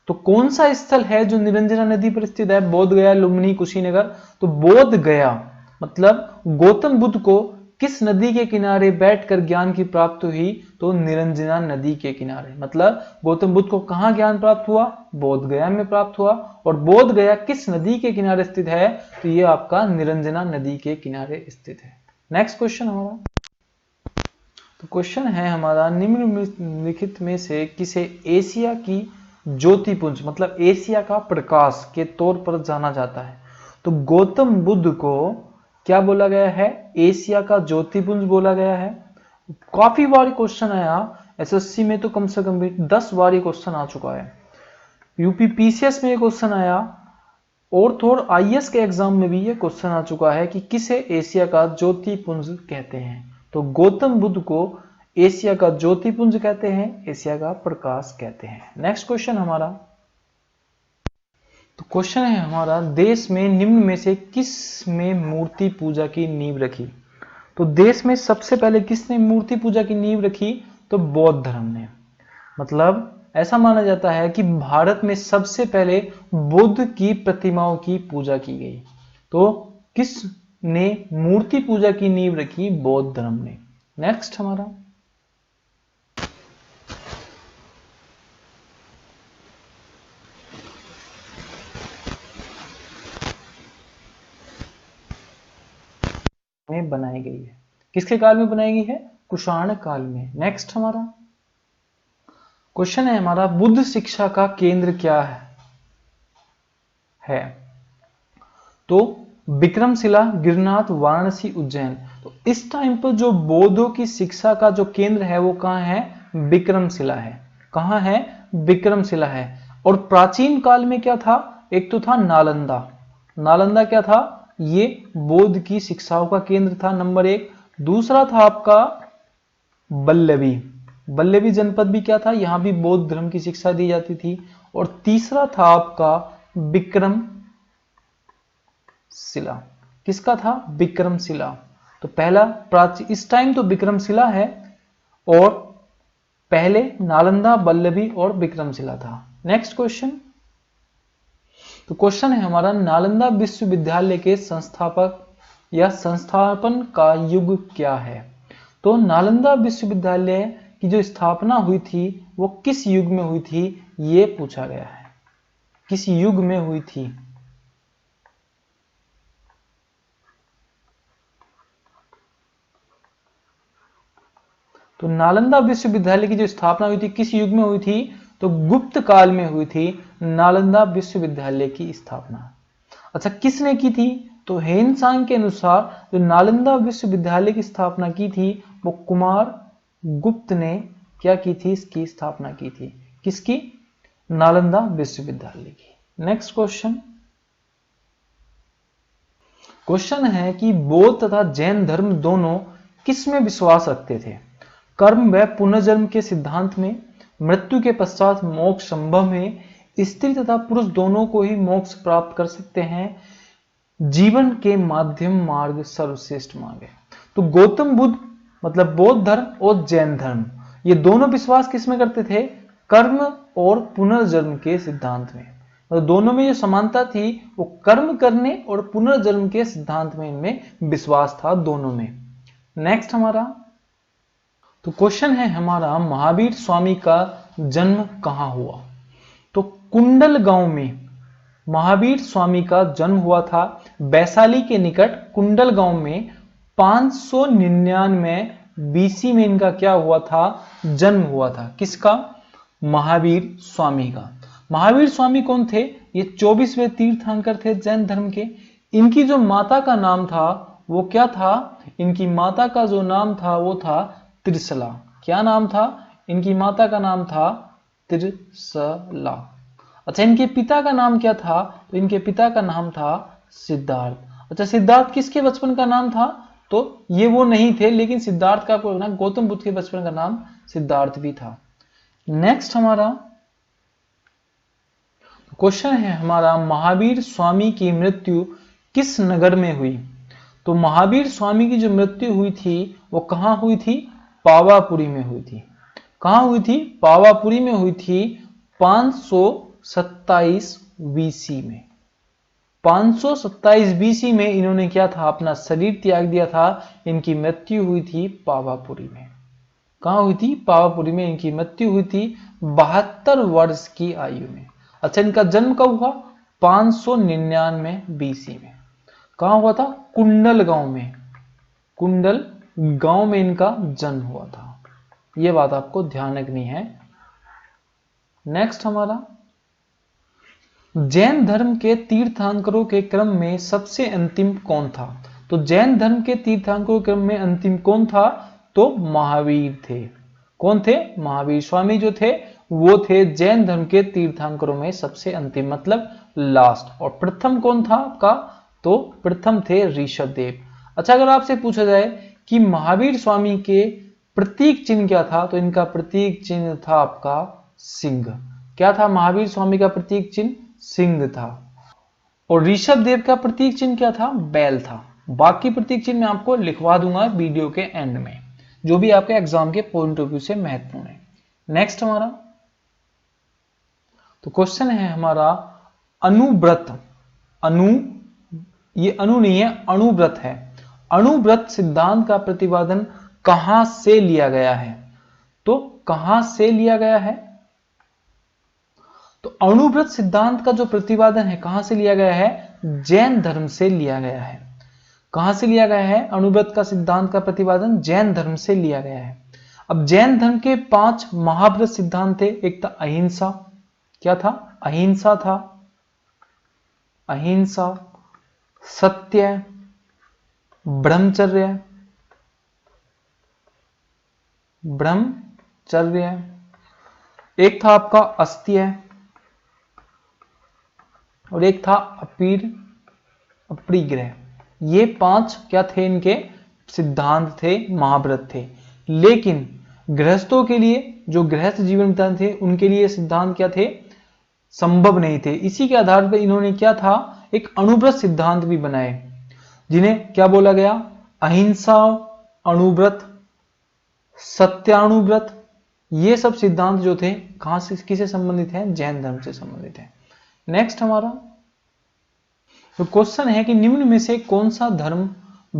तो कौन सा स्थल है जो निरंजना नदी पर स्थित है? बोध गया, लुम्बिनी, कुशीनगर। तो बोध गया मतलब गौतम बुद्ध को किस नदी के किनारे बैठकर ज्ञान की प्राप्ति हुई? तो निरंजना नदी के किनारे। मतलब गौतम बुद्ध को कहां ज्ञान प्राप्त हुआ? बोध गया में प्राप्त हुआ। और बोध गया किस नदी के किनारे स्थित है? तो ये आपका निरंजना नदी के किनारे स्थित है। नेक्स्ट क्वेश्चन हमारा, तो क्वेश्चन है हमारा, निम्नलिखित में से किसे एशिया की ज्योतिपुंज मतलब एशिया का प्रकाश के तौर पर जाना जाता है? तो गौतम बुद्ध को क्या बोला गया है? एशिया का ज्योतिपुंज बोला गया है। काफी बार क्वेश्चन आया एसएससी में, तो कम से कम भी 10 बार क्वेश्चन आ चुका है। यूपी पीसीएस में क्वेश्चन आया और थोड़ा आईएएस के एग्जाम में भी ये क्वेश्चन आ चुका है कि किसे एशिया का ज्योतिपुंज कहते हैं? तो गौतम बुद्ध को एशिया का ज्योतिपुंज कहते हैं, एशिया का प्रकाश कहते हैं। नेक्स्ट क्वेश्चन हमारा, तो क्वेश्चन है हमारा, देश में निम्न में से किस में मूर्ति पूजा की नींव रखी? तो देश में सबसे पहले किसने मूर्ति पूजा की नींव रखी? तो बौद्ध धर्म ने। मतलब ऐसा माना जाता है कि भारत में सबसे पहले बुद्ध की प्रतिमाओं की पूजा की गई। तो किसने मूर्ति पूजा की नींव रखी? बौद्ध धर्म ने। नेक्स्ट हमारा, में बनाई गई है। किसके काल में बनाई गई है? कुषाण काल में। नेक्स्ट हमारा क्वेश्चन है हमारा, बुद्ध शिक्षा का केंद्र क्या है? तो विक्रमशिला, गिरनाथ, वाराणसी, उज्जैन। तो इस टाइम पर जो बौद्धों की शिक्षा का जो केंद्र है वो कहां है? विक्रमशिला है। कहां है? विक्रमशिला है। और प्राचीन काल में क्या था? एक तो था नालंदा। नालंदा क्या था? ये बौद्ध की शिक्षाओं का केंद्र था, नंबर 1। दूसरा था आपका बल्लभी। बल्लभी जनपद भी क्या था? यहां भी बौद्ध धर्म की शिक्षा दी जाती थी। और तीसरा था आपका विक्रमशिला। किसका था? विक्रमशिला। तो पहला प्राचीन, इस टाइम तो विक्रमशिला है, और पहले नालंदा, बल्लभी और विक्रमशिला था। नेक्स्ट क्वेश्चन, तो क्वेश्चन है हमारा, नालंदा विश्वविद्यालय के संस्थापक या संस्थापन का युग क्या है? तो नालंदा विश्वविद्यालय की जो स्थापना हुई थी वो किस युग में हुई थी? ये पूछा गया है, किस युग में हुई थी? तो नालंदा विश्वविद्यालय की जो स्थापना हुई थी किस युग में हुई थी? तो गुप्त काल में हुई थी नालंदा विश्वविद्यालय की स्थापना। अच्छा, किसने की थी? तो हेनसांग के अनुसार जो नालंदा विश्वविद्यालय की स्थापना की थी वो कुमार गुप्त ने क्या की थी? इसकी स्थापना की थी। किसकी? नालंदा विश्वविद्यालय की। नेक्स्ट क्वेश्चन है कि बौद्ध तथा जैन धर्म दोनों किस में विश्वास रखते थे? कर्म व पुनर्जन्म के सिद्धांत में, मृत्यु के पश्चात मोक्ष संभव है, स्त्री तथा पुरुष दोनों को ही मोक्ष प्राप्त कर सकते हैं, जीवन के माध्यम मार्ग सर्वश्रेष्ठ मार्ग है। तो गौतम बुद्ध मतलब बौद्ध धर्म और जैन धर्म ये दोनों विश्वास किस में करते थे? कर्म और पुनर्जन्म के सिद्धांत में। तो दोनों में जो समानता थी वो कर्म करने और पुनर्जन्म के सिद्धांत में इनमें विश्वास था दोनों में। नेक्स्ट हमारा तो क्वेश्चन है हमारा, महावीर स्वामी का जन्म कहां हुआ? तो कुंडल गांव में महावीर स्वामी का जन्म हुआ था। वैशाली के निकट कुंडल गांव में 599 बीसी में इनका क्या हुआ था? जन्म हुआ था। किसका? महावीर स्वामी का। महावीर स्वामी कौन थे? ये 24वें तीर्थंकर थे जैन धर्म के। इनकी जो माता का नाम था वो क्या था? इनकी माता का जो नाम था वो था त्रिशला। क्या नाम था? इनकी माता का नाम था त्रिशला। अच्छा, इनके पिता का नाम क्या था? तो इनके पिता का नाम था सिद्धार्थ। अच्छा, सिद्धार्थ किसके बचपन का नाम था? तो ये वो नहीं थे, लेकिन सिद्धार्थ का गौतम बुद्ध के बचपन का नाम सिद्धार्थ भी था। नेक्स्ट हमारा क्वेश्चन है हमारा, महावीर स्वामी की मृत्यु किस नगर में हुई? तो महावीर स्वामी की जो मृत्यु हुई थी वो कहां हुई थी? पावापुरी में हुई थी। कहां हुई थी? पावापुरी में हुई थी 527 बीसी में। 527 बीसी में इन्होंने क्या था? अपना शरीर त्याग दिया था। इनकी मृत्यु हुई थी पावापुरी में। कहां हुई थी? पावापुरी में इनकी मृत्यु हुई थी 72 वर्ष की आयु में। अच्छा, इनका जन्म कब हुआ? 599 बीसी में। कहां हुआ था? कुंडल गांव में। कुंडल गांव में इनका जन्म हुआ था। यह बात आपको ध्यान रखनी है। नेक्स्ट हमारा, जैन धर्म के तीर्थंकरों के क्रम में सबसे अंतिम कौन था? तो जैन धर्म के तीर्थंकरों के क्रम में अंतिम कौन था? तो महावीर थे। कौन थे? महावीर स्वामी जो थे वो थे जैन धर्म के तीर्थंकरों में सबसे अंतिम, मतलब लास्ट। और प्रथम कौन था आपका? तो प्रथम थे ऋषभदेव। अच्छा, अगर आपसे पूछा जाए कि महावीर स्वामी के प्रतीक चिन्ह क्या था? तो इनका प्रतीक चिन्ह था आपका सिंह। क्या था महावीर स्वामी का प्रतीक चिन्ह? सिंह था। और ऋषभदेव का प्रतीक चिन्ह क्या था? बैल था। बाकी प्रतीक चिन्ह मैं आपको लिखवा दूंगा वीडियो के एंड में, जो भी आपके एग्जाम के पॉइंट ऑफ व्यू से महत्वपूर्ण है। नेक्स्ट हमारा तो क्वेश्चन है हमारा, अनुव्रत। ये अनु नहीं है, अणुव्रत है। अणुव्रत सिद्धांत का प्रतिपादन कहां से लिया गया है? तो कहां से लिया गया है? तो अणुव्रत सिद्धांत का जो प्रतिपादन है कहां से लिया गया है? जैन धर्म से लिया गया है। कहां से लिया गया है? अणुव्रत का सिद्धांत का प्रतिपादन जैन धर्म से लिया गया है। अब जैन धर्म के 5 महाव्रत सिद्धांत थे। एक था अहिंसा। क्या था? अहिंसा था। अहिंसा, सत्य, ब्रह्मचर्य, एक था आपका अस्त्य, और एक था अपरिग्रह। ये 5 क्या थे? इनके सिद्धांत थे, महाव्रत थे। लेकिन गृहस्थों के लिए, जो गृहस्थ जीवन बिताते थे, उनके लिए सिद्धांत क्या थे? संभव नहीं थे। इसी के आधार पर इन्होंने क्या था? एक अणुव्रत सिद्धांत भी बनाए, जिन्हें क्या बोला गया? अहिंसा अणुव्रत, सत्याणुव्रत। ये सब सिद्धांत जो थे कहां से, किसे संबंधित हैं? जैन धर्म से संबंधित है। नेक्स्ट हमारा तो क्वेश्चन है कि निम्न में से कौन सा धर्म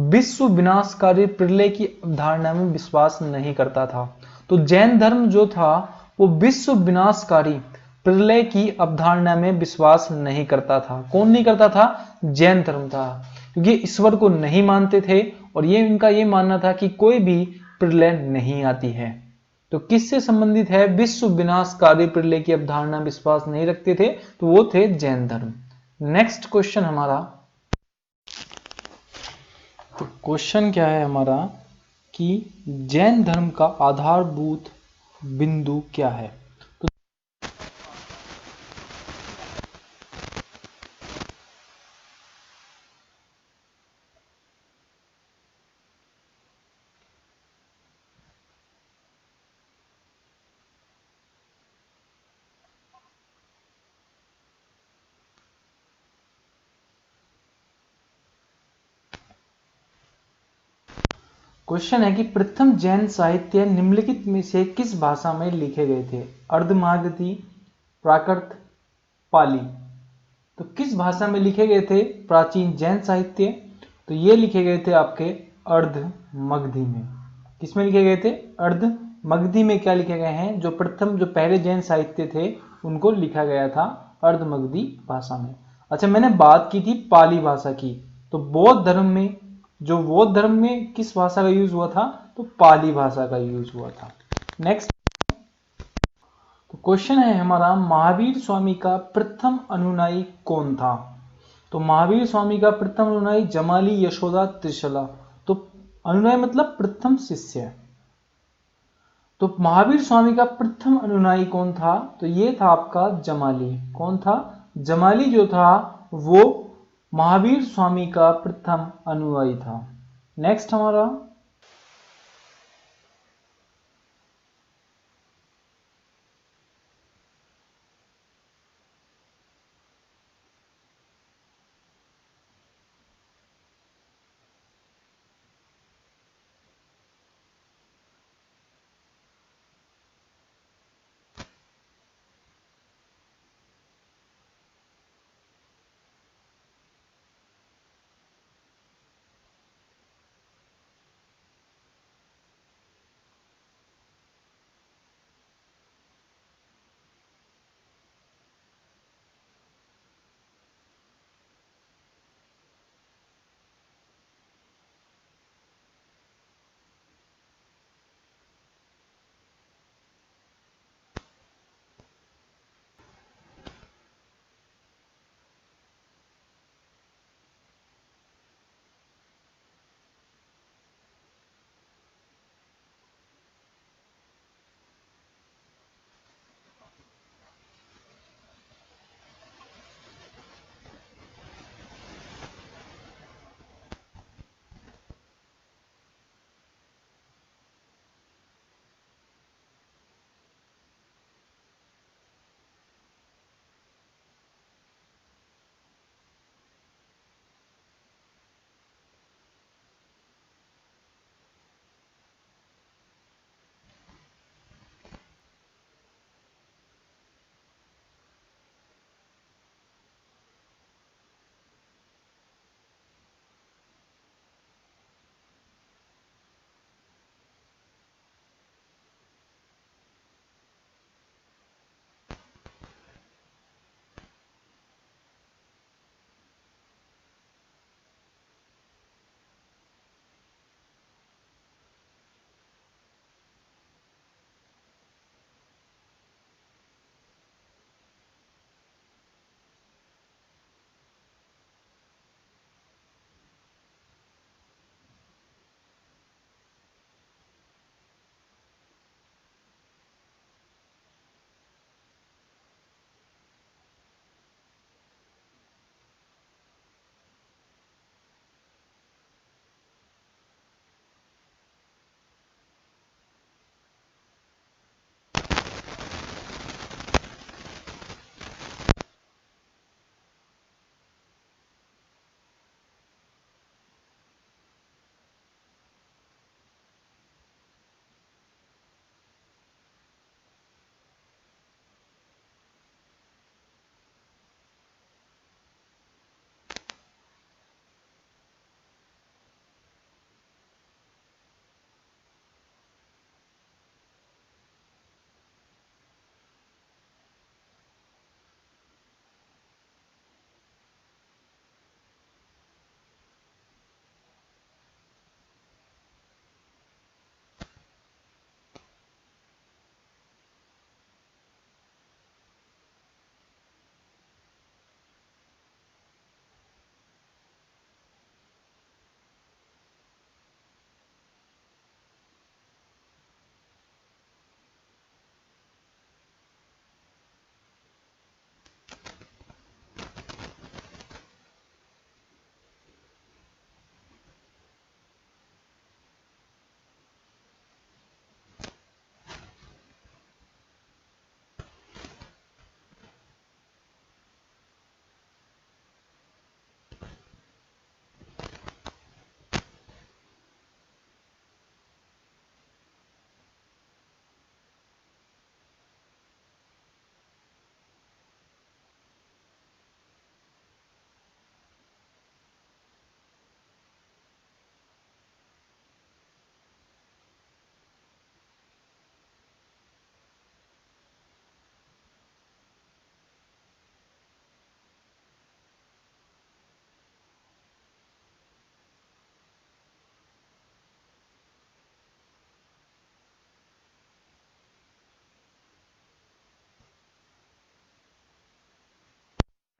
विश्व विनाशकारी प्रलय की अवधारणा में विश्वास नहीं करता था? तो जैन धर्म जो था वो विश्व विनाशकारी प्रलय की अवधारणा में विश्वास नहीं करता था। कौन नहीं करता था? जैन धर्म था, क्योंकि ईश्वर को नहीं मानते थे और ये इनका ये मानना था कि कोई भी प्रलय नहीं आती है। तो किससे संबंधित है? विश्व विनाशकारी प्रलय की अवधारणा विश्वास नहीं रखते थे, तो वो थे जैन धर्म। नेक्स्ट क्वेश्चन हमारा, तो क्वेश्चन क्या है हमारा कि जैन धर्म का आधारभूत बिंदु क्या है? क्वेश्चन है कि प्रथम जैन साहित्य निम्नलिखित में से किस भाषा में लिखे गए थे? अर्धमागधी, प्राकृत, पाली। तो किस भाषा में लिखे गए थे प्राचीन जैन साहित्य? तो ये लिखे गए थे आपके अर्धमगधी में। किसमें लिखे गए थे? अर्धमगधी में। क्या लिखे गए हैं? जो प्रथम जो पहले जैन साहित्य थे उनको लिखा गया था अर्धमगधी भाषा में। अच्छा, मैंने बात की थी पाली भाषा की। तो बौद्ध धर्म में किस भाषा का यूज हुआ था? तो पाली भाषा का यूज हुआ था। नेक्स्ट तो क्वेश्चन है हमारा, महावीर स्वामी का प्रथम अनुयायी कौन था? तो महावीर स्वामी का प्रथम अनुयायी जमाली यशोदा त्रिशला। तो अनुयायी मतलब प्रथम शिष्य। तो महावीर स्वामी का प्रथम अनुयायी कौन था? तो ये था आपका जमाली। कौन था? जमाली जो था वो महावीर स्वामी का प्रथम अनुयायी था। नेक्स्ट हमारा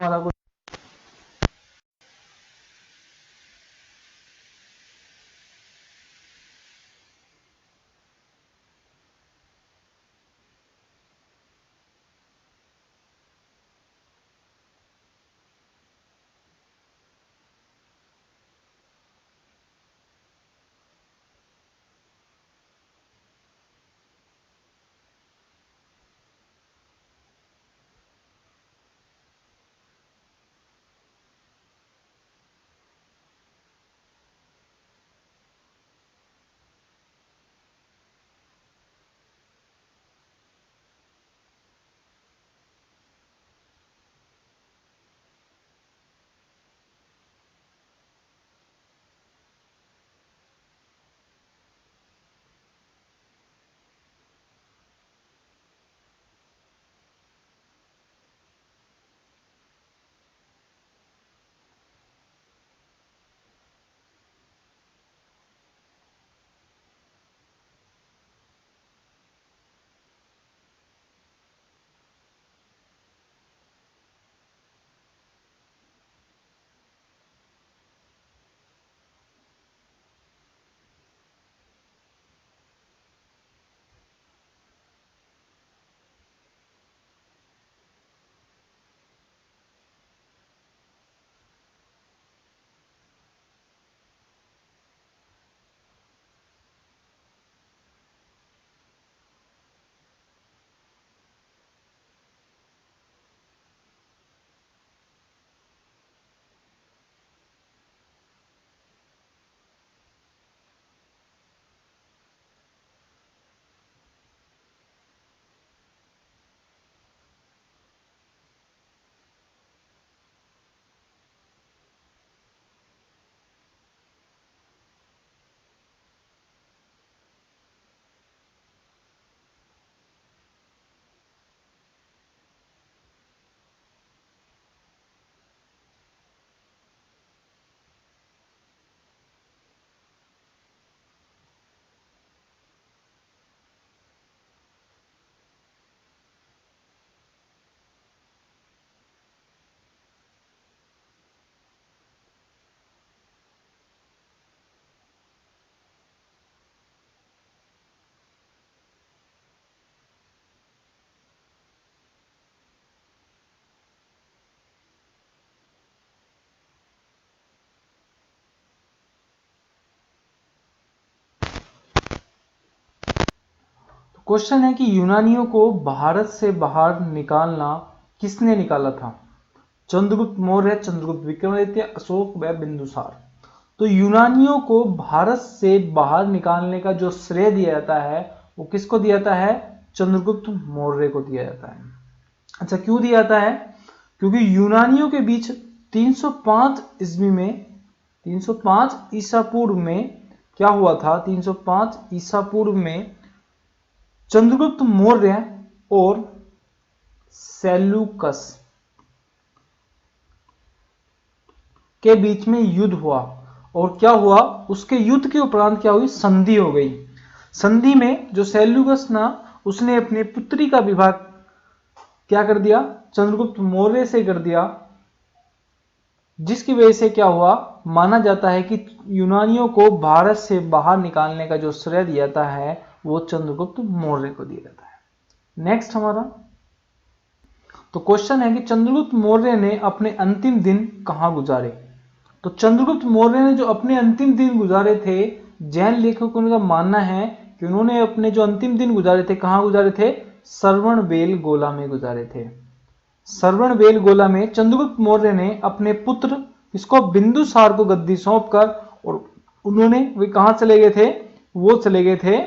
हमारा क्वेश्चन है कि यूनानियों को भारत से बाहर निकालना किसने निकाला था? चंद्रगुप्त मौर्य, चंद्रगुप्त विक्रमादित्य, अशोक व बिंदुसार। तो यूनानियों को भारत से बाहर निकालने का जो श्रेय दिया जाता है वो किसको दिया जाता है? चंद्रगुप्त मौर्य को दिया जाता है। अच्छा, क्यों दिया जाता है? क्योंकि यूनानियों के बीच 305 ईस्वी में 305 ईसा पूर्व में क्या हुआ था? 305 ईसा पूर्व में चंद्रगुप्त मौर्य और सेल्यूकस के बीच में युद्ध हुआ। और क्या हुआ? उसके युद्ध के उपरांत क्या हुई? संधि हो गई। संधि में जो सेल्यूकस ना, उसने अपनी पुत्री का विवाह क्या कर दिया? चंद्रगुप्त मौर्य से कर दिया, जिसकी वजह से क्या हुआ? माना जाता है कि यूनानियों को भारत से बाहर निकालने का जो श्रेय दिया जाता है वो चंद्रगुप्त मौर्य को दिया जाता है। नेक्स्ट हमारा तो क्वेश्चन है कि चंद्रगुप्त मौर्य ने अपने अंतिम दिन कहां गुजारे? तो चंद्रगुप्त मौर्य ने जो अपने अंतिम दिन गुजारे थे, जैन लेखकों का मानना है कि उन्होंने अपने जो अंतिम दिन गुजारे थे कहां गुजारे थे? श्रवणबेलगोला में गुजारे थे। श्रवणबेलगोला में चंद्रगुप्त मौर्य ने अपने पुत्र इसको बिंदुसार को गद्दी सौंपकर, और उन्होंने वे कहां चले गए थे? वो चले गए थे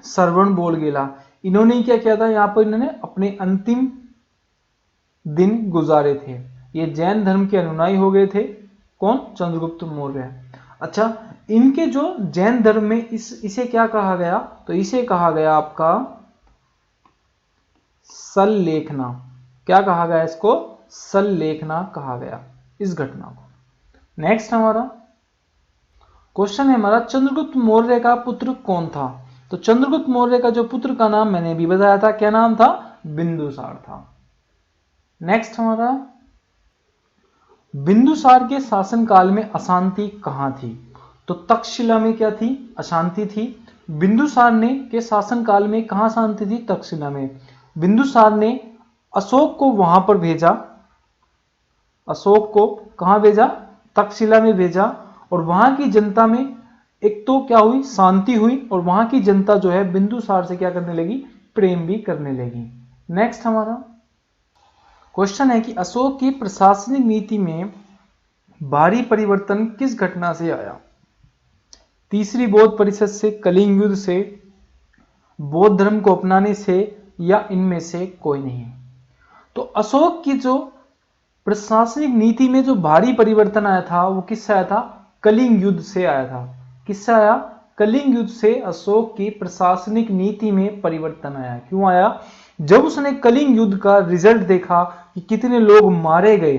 श्रवणबेलगोला। इन्होंने क्या किया था? यहां पर इन्होंने अपने अंतिम दिन गुजारे थे। ये जैन धर्म के अनुयायी हो गए थे। कौन? चंद्रगुप्त मौर्य। अच्छा, इनके जो जैन धर्म में इसे क्या कहा गया? तो इसे कहा गया आपका सल्लेखना। क्या कहा गया इसको? सल्लेखना कहा गया इस घटना को। नेक्स्ट हमारा क्वेश्चन है हमारा, चंद्रगुप्त मौर्य का पुत्र कौन था? तो चंद्रगुप्त मौर्य का जो पुत्र का नाम मैंने भी बताया था, क्या नाम था? बिंदुसार था। नेक्स्ट हमारा बिंदुसार के शासनकाल में अशांति कहां थी? तो तक्षशिला में क्या थी? अशांति थी। बिंदुसार ने के शासनकाल में कहां शांति थी? तक्षशिला में। बिंदुसार ने अशोक को वहां पर भेजा, अशोक को कहां भेजा? तक्षशिला में भेजा, और वहां की जनता में एक तो क्या हुई? शांति हुई, और वहां की जनता जो है बिंदुसार से क्या करने लगी? प्रेम भी करने लगी। नेक्स्ट हमारा क्वेश्चन है कि अशोक की प्रशासनिक नीति में भारी परिवर्तन किस घटना से आया? तीसरी बौद्ध परिषद से, कलिंग युद्ध से, बौद्ध धर्म को अपनाने से, या इनमें से कोई नहीं? तो अशोक की जो प्रशासनिक नीति में जो भारी परिवर्तन आया था वो किससे आया था? कलिंग युद्ध से आया था। किससे आया? कलिंग युद्ध से अशोक की प्रशासनिक नीति में परिवर्तन आया। क्यों आया? जब उसने कलिंग युद्ध का रिजल्ट देखा कि कितने लोग मारे गए,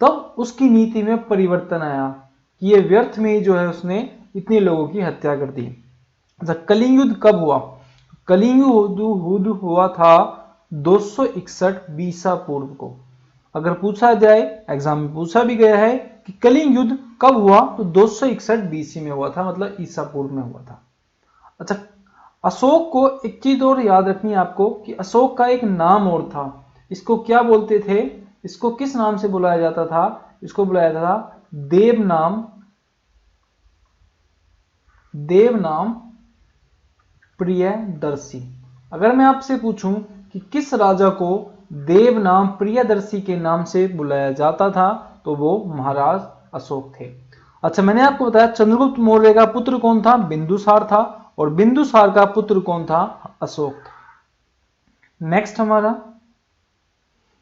तब उसकी नीति में परिवर्तन आया कि ये व्यर्थ में जो है उसने इतने लोगों की हत्या कर दी। कलिंग युद्ध कब हुआ? कलिंग युद्ध हुआ था 261 ईसा पूर्व को। अगर पूछा जाए, एग्जाम में पूछा भी गया है कि कलिंग युद्ध कब हुआ, तो 261 बीसी में हुआ था, मतलब ईसा पूर्व में हुआ था। अच्छा, अशोक को एक चीज और याद रखनी है आपको कि अशोक का एक नाम और था। इसको क्या बोलते थे? इसको किस नाम से बुलाया जाता था? इसको बुलाया जाता था देवनाम, देवनाम प्रियदर्शी। अगर मैं आपसे पूछूं कि किस राजा को देवनाम प्रियदर्शी के नाम से बुलाया जाता था, तो वो महाराज अशोक थे। अच्छा, मैंने आपको बताया चंद्रगुप्त मौर्य का पुत्र कौन था? बिंदुसार था, और बिंदुसार का पुत्र कौन था? अशोक था। नेक्स्ट हमारा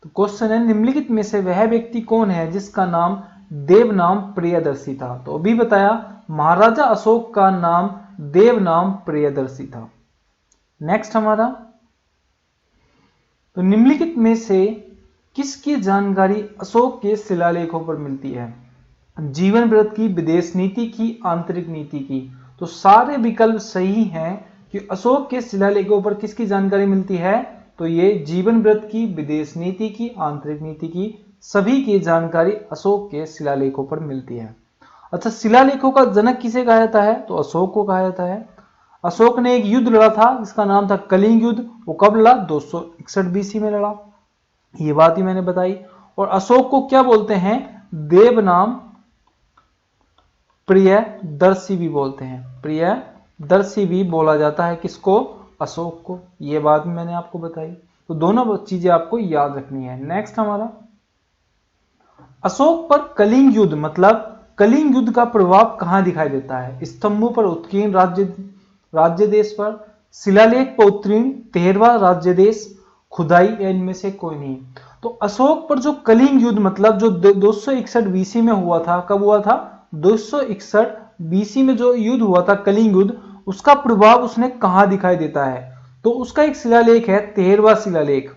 तो क्वेश्चन है, निम्नलिखित में से वह व्यक्ति कौन है जिसका नाम देवनाम प्रियदर्शी था? तो अभी बताया महाराजा अशोक का नाम देवनाम प्रियदर्शी था। नेक्स्ट हमारा तो निम्नलिखित में से किसकी जानकारी अशोक के शिलालेखों पर मिलती है? जीवन व्रत की, विदेश नीति की, आंतरिक नीति की? तो सारे विकल्प सही हैं कि अशोक के शिलालेखों पर किसकी जानकारी मिलती है? तो ये जीवन व्रत की, विदेश नीति की, आंतरिक नीति की, सभी की जानकारी अशोक के शिलालेखों पर मिलती है। अच्छा, शिलालेखों का जनक किसे कहा जाता है? तो अशोक को कहा जाता है। अशोक ने एक युद्ध लड़ा था जिसका नाम था कलिंग युद्ध। वो कब लड़ा? 261 बीसी में लड़ा, ये बात ही मैंने बताई। और अशोक को क्या बोलते हैं? देवनाम प्रियदर्शी भी बोलते हैं, प्रियदर्शी भी बोला जाता है। किसको? अशोक को। ये बात भी मैंने आपको बताई। तो दोनों चीजें आपको याद रखनी है। नेक्स्ट हमारा अशोक पर कलिंग युद्ध, मतलब कलिंग युद्ध का प्रभाव कहां दिखाई देता है? स्तंभों पर उत्कीर्ण राज्य देश पर, शिलालेख पर उत्कीर्ण 13वां राज्य देश, खुदाई, या इनमें से कोई नहीं? तो अशोक पर जो कलिंग युद्ध, मतलब जो 261 बीसी में हुआ था, कब हुआ था? 261 बीसी में जो युद्ध हुआ था कलिंग युद्ध, उसका प्रभाव उसने कहां दिखाई देता है? तो उसका एक शिलालेख है 13वां शिलालेख।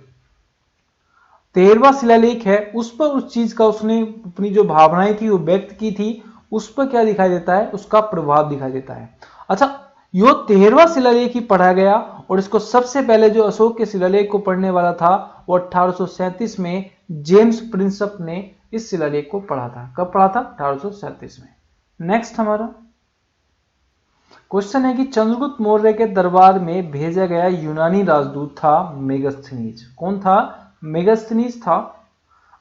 13वां शिलालेख है, उस पर उस चीज का उसने अपनी जो भावनाएं थी वो व्यक्त की थी, उस पर क्या दिखाई देता है? उसका प्रभाव दिखाई देता है। अच्छा, यो 13वां शिलालेख ही पढ़ा गया, और इसको सबसे पहले जो अशोक के शिलालेख को पढ़ने वाला था वो 1837 में जेम्स प्रिंसप ने इस शिलालेख को पढ़ा था। कब पढ़ा था? 1837 में। नेक्स्ट हमारा क्वेश्चन है कि चंद्रगुप्त मौर्य के दरबार में भेजा गया यूनानी राजदूत था मेगास्थनीज। कौन था? मेगास्थनीज था।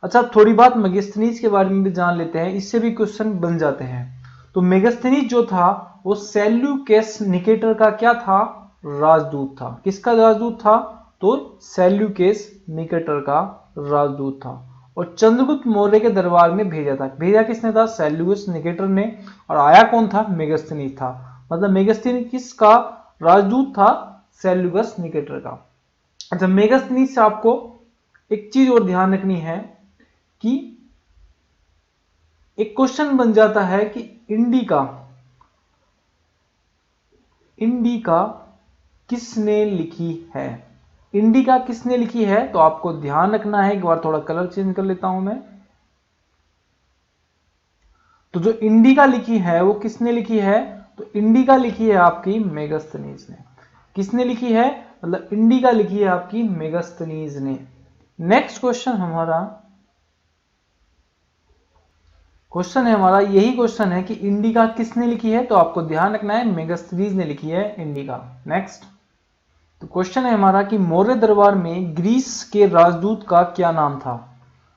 अच्छा, थोड़ी बात मेगास्थनीज के बारे में भी जान लेते हैं, इससे भी क्वेश्चन बन जाते हैं। तो मेगास्थनीज जो था वो सेल्यूकस निकेटर का क्या था? राजदूत था। किसका राजदूत था? तो सेल्यूकस निकेटर का राजदूत था, और चंद्रगुप्त मौर्य के दरबार में भेजा था। भेजा किसने था? सेल्यूकस निकेटर ने। और आया कौन था? मेगास्थनीज था। मतलब मेगास्थनीज किसका राजदूत था? सेल्यूकस निकेटर का। अच्छा, मेगास्थनीज से आपको एक चीज और ध्यान रखनी है कि एक क्वेश्चन बन जाता है कि इंडिका किसने लिखी है? इंडिका किसने लिखी है? तो आपको ध्यान रखना है, एक बार थोड़ा कलर चेंज कर लेता हूं मैं। तो जो इंडिका लिखी है वो किसने लिखी है? तो इंडिका लिखी है आपकी मेगास्थनीज ने। किसने लिखी है? मतलब इंडिका लिखी है आपकी मेगास्थनीज ने। नेक्स्ट क्वेश्चन हमारा क्वेश्चन है हमारा, यही क्वेश्चन है कि इंडिका किसने लिखी है, तो आपको ध्यान रखना है मेगास्थनीज ने लिखी है इंडिका। नेक्स्ट, तो क्वेश्चन है हमारा कि मौर्य दरबार में ग्रीस के राजदूत का क्या नाम था।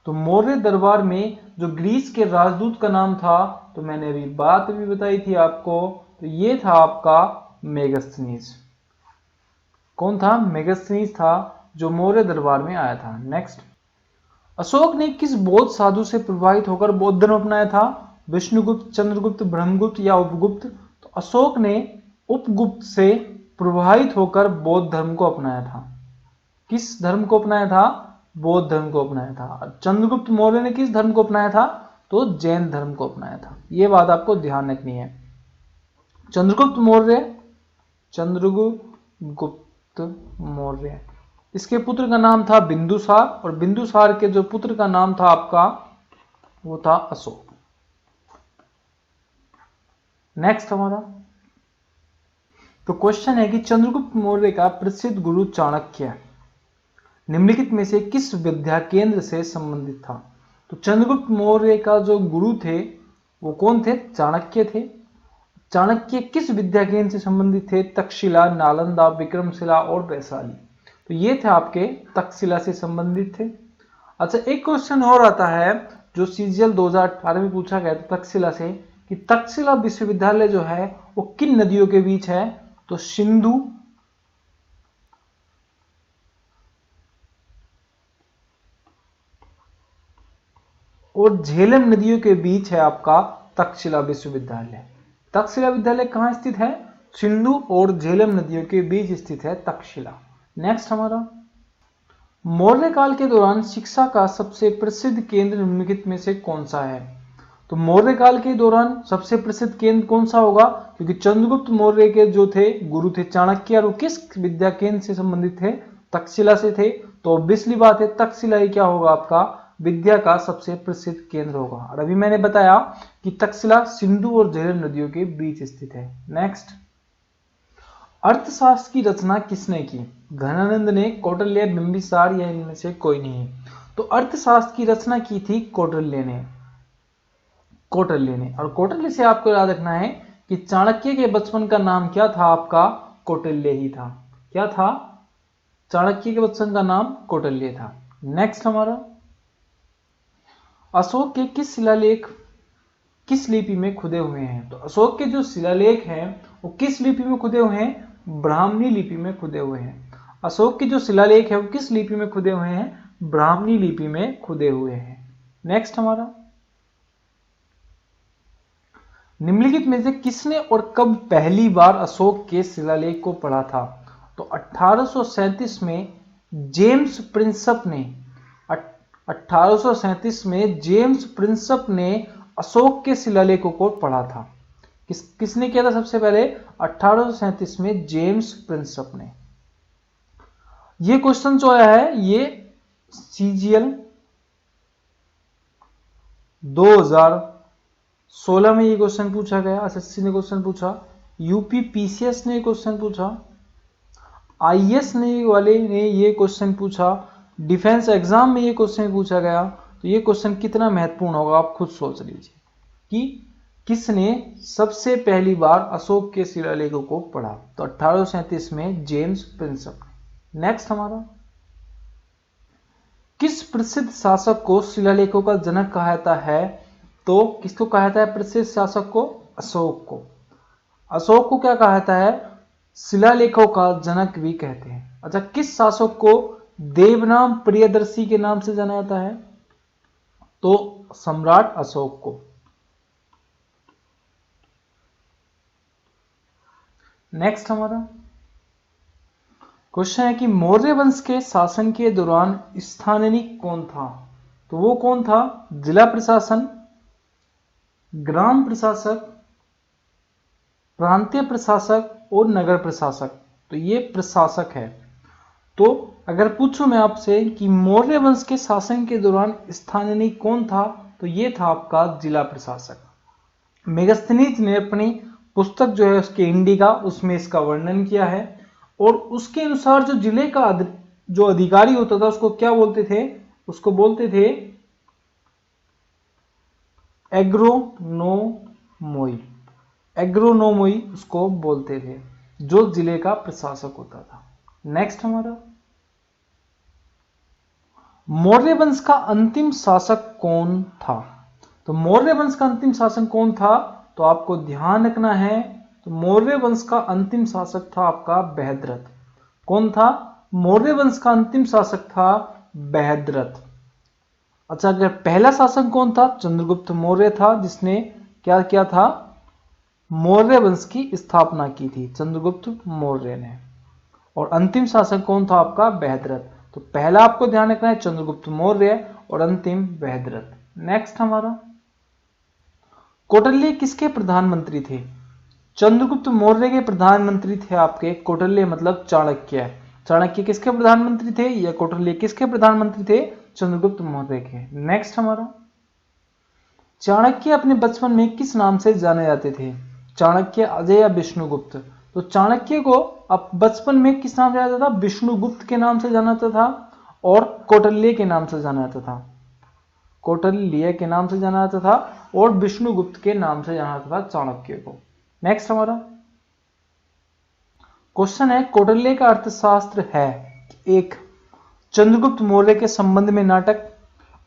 तो मौर्य दरबार में जो ग्रीस के राजदूत का नाम था, तो मैंने अभी बात भी बताई थी आपको, तो ये था आपका मेगास्थनीज। कौन था? मेगास्थनीज था जो मौर्य दरबार में आया था। नेक्स्ट, अशोक ने किस बौद्ध साधु से प्रभावित होकर बौद्ध धर्म अपनाया था? विष्णुगुप्त, चंद्रगुप्त, ब्रह्मगुप्त या उपगुप्त? तो अशोक ने उपगुप्त से प्रभावित होकर बौद्ध धर्म को अपनाया था। किस धर्म को अपनाया था? बौद्ध धर्म को अपनाया था। चंद्रगुप्त मौर्य ने किस धर्म को अपनाया था? तो जैन धर्म को अपनाया था। यह बात आपको ध्यान रखनी है। चंद्रगुप्त मौर्य, इसके पुत्र का नाम था बिंदुसार, और बिंदुसार के जो पुत्र का नाम था आपका, वो था अशोक। नेक्स्ट हमारा, तो क्वेश्चन है कि चंद्रगुप्त मौर्य का प्रसिद्ध गुरु चाणक्य निम्नलिखित में से किस विद्या केंद्र से संबंधित था? तो चंद्रगुप्त मौर्य का जो गुरु थे वो कौन थे? चाणक्य थे। चाणक्य किस विद्या केंद्र से संबंधित थे? तक्षशिला, नालंदा, विक्रमशिला और वैशाली। तो ये थे आपके तक्षशिला से संबंधित थे। अच्छा, एक क्वेश्चन और आता है जो सीजीएल 2018 में पूछा गया था तक्षशिला से, कि तक्षशिला विश्वविद्यालय जो है वो किन नदियों के बीच है? तो सिंधु और झेलम नदियों के बीच है आपका तक्षशिला विश्वविद्यालय। तक्षशिला विद्यालय कहां स्थित है? सिंधु और झेलम नदियों के बीच स्थित है तक्षशिला। नेक्स्ट हमारा, मौर्य काल के दौरान शिक्षा का सबसे प्रसिद्ध केंद्र निम्नलिखित में से कौन सा है? तो मौर्य काल के दौरान सबसे प्रसिद्ध केंद्र कौन सा होगा? क्योंकि चंद्रगुप्त मौर्य के जो थे गुरु थे चाणक्य, और वो किस विद्या केंद्र से संबंधित थे? तक्षशिला से थे। तो ऑब्वियसली बात है तक्षशिला ही क्या होगा आपका? विद्या का सबसे प्रसिद्ध केंद्र होगा। और अभी मैंने बताया कि तक्षशिला सिंधु और झेलम नदियों के बीच स्थित है। नेक्स्ट, अर्थशास्त्र की रचना किसने की? घनानंद ने, कौटिल्य, बिंबिसार या इनमें से कोई नहीं? तो अर्थशास्त्र की रचना की थी कौटिल्य ने। और कौटिल्य से आपको याद रखना है कि चाणक्य के बचपन का नाम क्या था आपका? कौटिल्य ही था। क्या था? चाणक्य के बचपन का नाम कौटिल्य था। नेक्स्ट हमारा, अशोक के किस शिलालेख किस लिपि में खुदे हुए हैं? तो अशोक के जो शिलालेख हैं वो किस लिपि में खुदे हुए हैं? ब्राह्मणी लिपि में खुदे हुए हैं। अशोक के जो शिलालेख है वो किस लिपि में खुदे हुए हैं? ब्राह्मणी लिपि में खुदे हुए हैं। नेक्स्ट हमारा, निम्नलिखित में से किसने और कब पहली बार अशोक के शिलालेख को पढ़ा था? तो 1837 में जेम्स प्रिंसप ने 1837 में जेम्स प्रिंसप ने अशोक के शिलालेखों को पढ़ा था। किसने किया था सबसे पहले? 1837 में जेम्स प्रिंसप ने। ये क्वेश्चन जो आया है ये सीजीएल 2016 में ये क्वेश्चन पूछा गया, एसएससी ने क्वेश्चन पूछा, यूपी पीसीएस ने क्वेश्चन पूछा, आईएएस वाले ने ये क्वेश्चन पूछा, डिफेंस एग्जाम में ये क्वेश्चन पूछा गया। तो ये क्वेश्चन कितना महत्वपूर्ण होगा आप खुद सोच लीजिए कि किसने सबसे पहली बार अशोक के शिलालेखों को पढ़ा? तो 1837 में जेम्स प्रिंसप ने। नेक्स्ट हमारा, किस प्रसिद्ध शासक को शिलालेखों का जनक कहा जाता है? तो किसको कहा जाता है प्रसिद्ध शासक को? अशोक को। अशोक को क्या कहा जाता है? शिलालेखों का जनक भी कहते हैं। अच्छा, किस शासक को देवनाम प्रियदर्शी के नाम से जाना जाता है? तो सम्राट अशोक को। नेक्स्ट हमारा क्वेश्चन है कि मौर्य वंश के शासन के दौरान स्थानीय कौन था? तो वो कौन था? जिला प्रशासन, ग्राम प्रशासक, प्रांतीय प्रशासक और नगर प्रशासक। तो ये प्रशासक है। तो अगर पूछूं मैं आपसे कि मौर्य वंश के शासन के दौरान स्थानीय कौन था? तो ये था आपका जिला प्रशासक। मेगास्थनीज ने अपनी पुस्तक जो है उसके इंडिका, उसमें इसका वर्णन किया है, और उसके अनुसार जो जिले का जो अधिकारी होता था उसको क्या बोलते थे? उसको बोलते थे एग्रोनोमोई, एग्रोनोमोई उसको बोलते थे, जो जिले का प्रशासक होता था। नेक्स्ट हमारा, मौर्य वंश का अंतिम शासक कौन था? तो मौर्य वंश का अंतिम शासक कौन था? तो आपको ध्यान रखना है, तो मौर्य वंश का अंतिम शासक था आपका बृहद्रथ। कौन था? मौर्य वंश का अंतिम शासक था बृहद्रथ। अच्छा, अगर पहला शासक कौन था? चंद्रगुप्त मौर्य था, जिसने क्या किया था? मौर्य वंश की स्थापना की थी, चंद्रगुप्त मौर्य ने। और अंतिम शासक कौन था आपका? बृहद्रथ। तो पहला आपको ध्यान रखना है चंद्रगुप्त मौर्य और अंतिम बृहद्रथ। नेक्स्ट हमारा, कौटिल्य किसके प्रधानमंत्री थे? चंद्रगुप्त मौर्य के प्रधानमंत्री थे आपके कौटिल्य, मतलब चाणक्य। चाणक्य किसके प्रधानमंत्री थे? या कौटिल्य किसके प्रधानमंत्री थे? चंद्रगुप्त मौर्य के। नेक्स्ट हमारा, चाणक्य अपने बचपन में किस नाम से जाने जाते थे? चाणक्य, अजय या विष्णुगुप्त? तो चाणक्य को अब बचपन में किस नाम से जाना जाता था? विष्णुगुप्त के नाम से जाना जाता था, और कौटिल्य के नाम से जाना जाता था। कौटिल्य के नाम से जाना जाता था और विष्णुगुप्त के नाम से जाना जाता था चाणक्य को। नेक्स्ट हमारा क्वेश्चन है, कौटिल्य का अर्थशास्त्र है एक, चंद्रगुप्त मौर्य के संबंध में नाटक,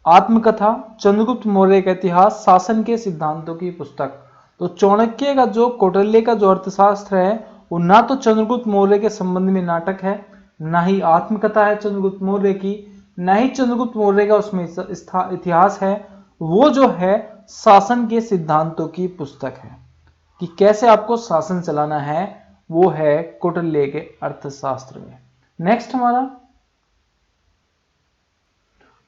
आत्मकथा, चंद्रगुप्त मौर्य का इतिहास, शासन के सिद्धांतों की पुस्तक। तो चाणक्य का जो कौटिल्य का जो अर्थशास्त्र है वो ना तो चंद्रगुप्त मौर्य के संबंध में नाटक है, ना ही आत्मकथा है चंद्रगुप्त मौर्य की, ना ही चंद्रगुप्त मौर्य का उसमें इतिहास है। वो जो है शासन के सिद्धांतों की पुस्तक है, कि कैसे आपको शासन चलाना है, वो है कौटिल्य के अर्थशास्त्र में। नेक्स्ट हमारा,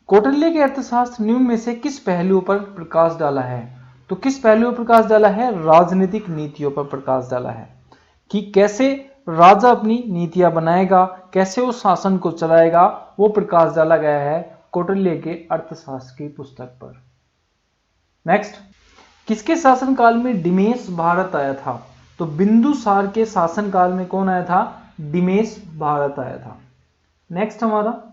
कौटिल्य के अर्थशास्त्र निम्न में से किस पहलुओं पर प्रकाश डाला है? तो किस पहलुओं पर प्रकाश डाला है? राजनीतिक नीतियों पर प्रकाश डाला है, कि कैसे राजा अपनी नीतियां बनाएगा, कैसे वो शासन को चलाएगा, वो प्रकाश डाला गया है कौटिल्य के अर्थशास्त्र की पुस्तक पर। नेक्स्ट, किसके शासनकाल में डिमेश भारत आया था? तो बिंदुसार के शासनकाल में कौन आया था? डिमेश भारत आया था। नेक्स्ट हमारा,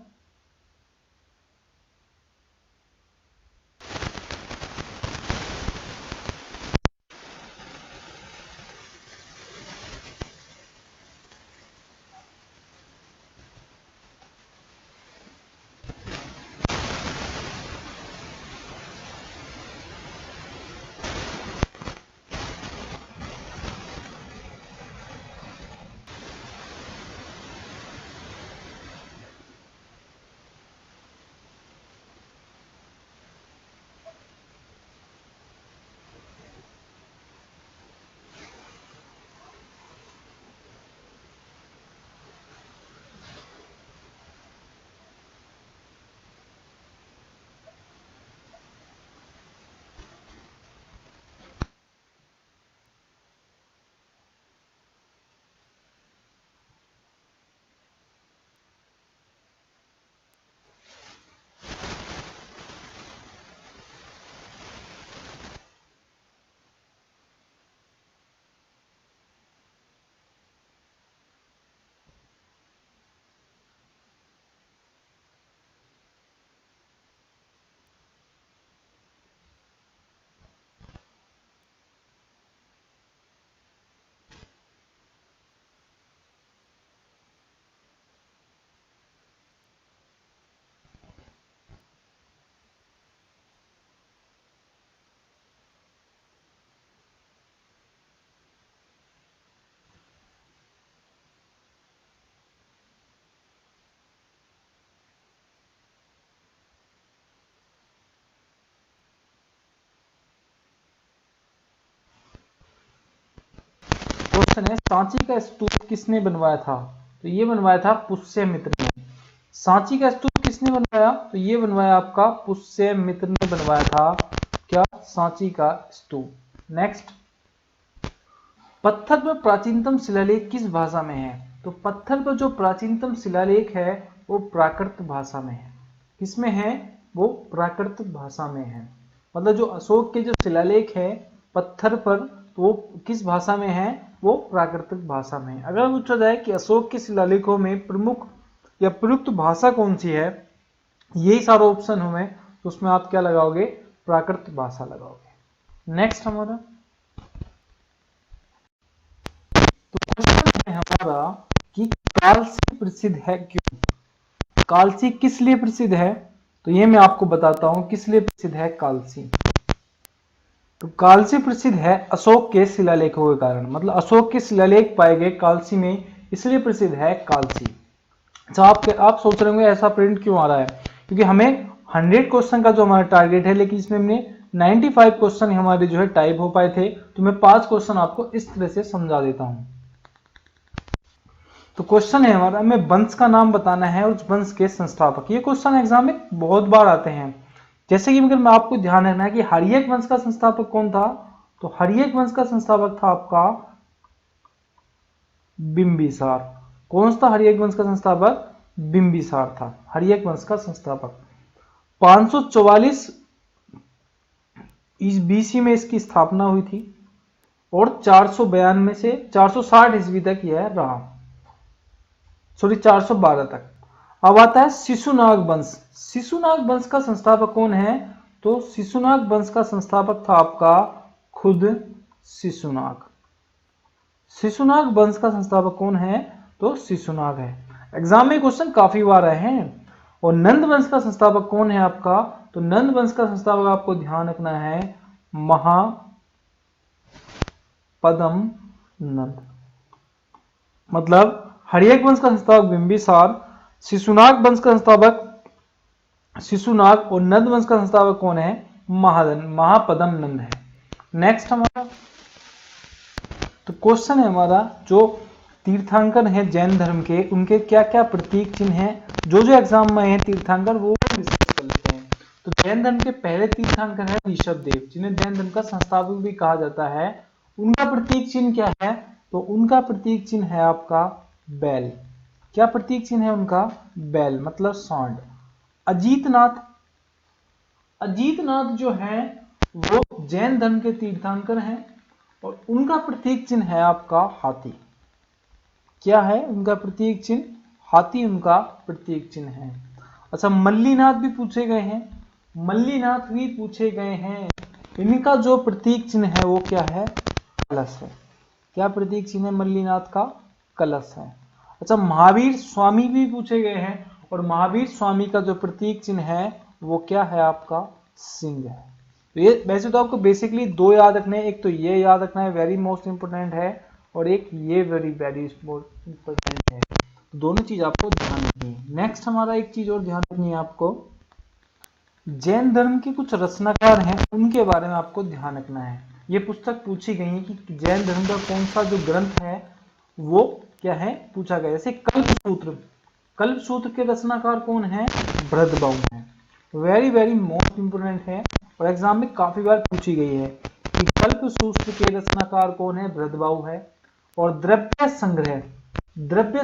क्वेश्चन है, सांची का स्तूप किसने बनवाया था? तो ये बनवाया था पुष्यमित्र ने। सांची का स्तूप किसने बनवाया? तो ये बनवाया आपका पुष्यमित्र ने बनवाया था, क्या? सांची का स्तूप। नेक्स्ट, पत्थर पर प्राचीनतम शिलालेख किस भाषा में है? तो पत्थर पर जो प्राचीनतम शिलालेख है वो प्राकृत भाषा में है। किसमें है? वो प्राकृत भाषा में है। मतलब जो अशोक के जो शिलालेख है पत्थर पर, तो वो किस भाषा में है? वो प्राकृतिक भाषा में। अगर पूछा जाए कि अशोक के शिलालेखों में प्रमुख या प्रयुक्त भाषा कौन सी है, यही सारे ऑप्शन हो में, तो उसमें आप क्या लगाओगे? प्राकृत भाषा लगाओगे। नेक्स्ट हमारा तो क्वेश्चन है हमारा कि कालसी प्रसिद्ध है क्यों? कालसी किस लिए प्रसिद्ध है? तो ये मैं आपको बताता हूं किस लिए प्रसिद्ध है कालसी। तो कालसी प्रसिद्ध है अशोक के शिलालेखों के कारण, मतलब अशोक के शिलालेख पाए गए कालसी में, इसलिए प्रसिद्ध है कालसी। अच्छा, आप सोच रहे होंगे ऐसा प्रिंट क्यों आ रहा है? क्योंकि हमें 100 क्वेश्चन का जो हमारा टारगेट है, लेकिन इसमें हमने 95 क्वेश्चन हमारे जो है टाइप हो पाए थे, तो मैं 5 क्वेश्चन आपको इस तरह से समझा देता हूं। तो क्वेश्चन है हमारा, हमें वंश का नाम बताना है, उस वंश के संस्थापक। ये क्वेश्चन एग्जाम में बहुत बार आते हैं। जैसे कि अगर मैं आपको ध्यान रखना है कि हर्यक वंश का संस्थापक कौन था, तो हर्यक वंश का संस्थापक था आपका बिंबिसार। कौन था हर्यक वंश का संस्थापक? बिंबिसार था हर्यक वंश का संस्थापक। 544 बीसी में इसकी स्थापना हुई थी और 492 से 460 ईस्वी तक यह रहा, सॉरी 412 तक। अब आता है शिशुनाग वंश। शिशुनाग वंश का संस्थापक कौन है? तो शिशुनाग वंश का संस्थापक था आपका खुद शिशुनाग। शिशुनाग वंश का संस्थापक कौन है? तो शिशुनाग है। एग्जाम में क्वेश्चन काफी बार आए हैं। और नंद वंश का संस्थापक कौन है आपका? तो नंद वंश का संस्थापक आपको ध्यान रखना है महापद्म नंद। मतलब हर्यक वंश का संस्थापक बिंबिसार, शिशुनाग वंश का संस्थापक शिशुनाग और नंद वंश का संस्थापक कौन है? महापद्म नंद है। नेक्स्ट हमारा तो क्वेश्चन है हमारा, जो तीर्थंकर हैं जैन धर्म के, उनके क्या क्या प्रतीक चिन्ह हैं? जो एग्जाम में है तीर्थंकर वो डिस्कस कर लेते हैं। तो जैन धर्म के पहले तीर्थंकर है ऋषभदेव, जिन्हें जैन धर्म का संस्थापक भी कहा जाता है। उनका प्रतीक चिन्ह क्या है? तो उनका प्रतीक चिन्ह है आपका बैल। क्या प्रतीक चिन्ह है उनका? बैल, मतलब सांड। अजीतनाथ जो है वो जैन धर्म के तीर्थंकर हैं और उनका प्रतीक चिन्ह है आपका हाथी। क्या है उनका प्रतीक चिन्ह? हाथी उनका प्रतीक चिन्ह है। अच्छा, मल्लीनाथ भी पूछे गए हैं, मल्लीनाथ भी पूछे गए हैं। इनका जो प्रतीक चिन्ह है वो क्या है? कलश है। क्या प्रतीक चिन्ह है मल्लीनाथ का? कलश है। अच्छा, महावीर स्वामी भी पूछे गए हैं और महावीर स्वामी का जो प्रतीक चिन्ह है वो क्या है आपका? सिंह है। तो ये वैसे तो आपको बेसिकली 2 याद रखने हैं, एक तो ये याद रखना है वेरी मोस्ट इंपोर्टेंट है, और एक ये वेरी इंपोर्टेंट है। तो दोनों चीज आपको ध्यान रखनी है। नेक्स्ट हमारा एक चीज और ध्यान रखनी है आपको, जैन धर्म के कुछ रचनाकार हैं उनके बारे में आपको ध्यान रखना है। ये पुस्तक पूछी गई है कि जैन धर्म का कौन सा जो ग्रंथ है वो क्या है, पूछा गया। जैसे कल्पसूत्र के रचनाकार कौन है? भरतबाहु है। वेरी वेरी मोस्ट इंपोर्टेंट है और एग्जाम में काफी बार पूछी गई है कि कल्पसूत्र के रचनाकार कौन है? भरतबाहु है। और द्रव्य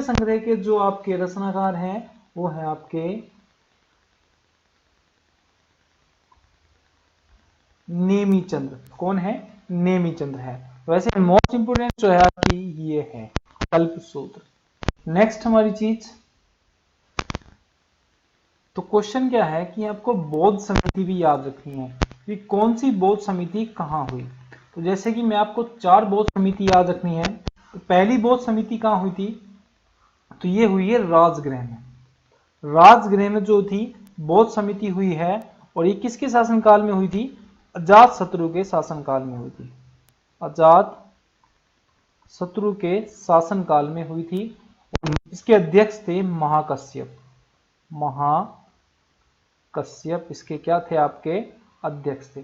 संग्रह के जो आपके रचनाकार हैं वो है आपके नेमीचंद्र। कौन है? नेमीचंद्र है। वैसे मोस्ट इंपोर्टेंट जो है आपकी ये है कल्पसूत्र। नेक्स्ट हमारी चीज, तो क्वेश्चन क्या है कि आपको बौद्ध समिति भी याद रखनी है कि कौन सी बौद्ध समिति कहां हुई। तो जैसे कि मैं आपको 4 बौद्ध समिति याद रखनी है। तो पहली बौद्ध समिति कहां हुई थी? तो ये हुई है राजगृह में। राजगृह में जो थी बौद्ध समिति हुई है, और ये किसके शासनकाल में हुई थी? अजात शत्रु के शासनकाल में हुई थी। अजात शत्रु के शासनकाल में हुई थी। इसके अध्यक्ष थे महाकश्यप। महाकश्यप इसके क्या थे? आपके अध्यक्ष थे।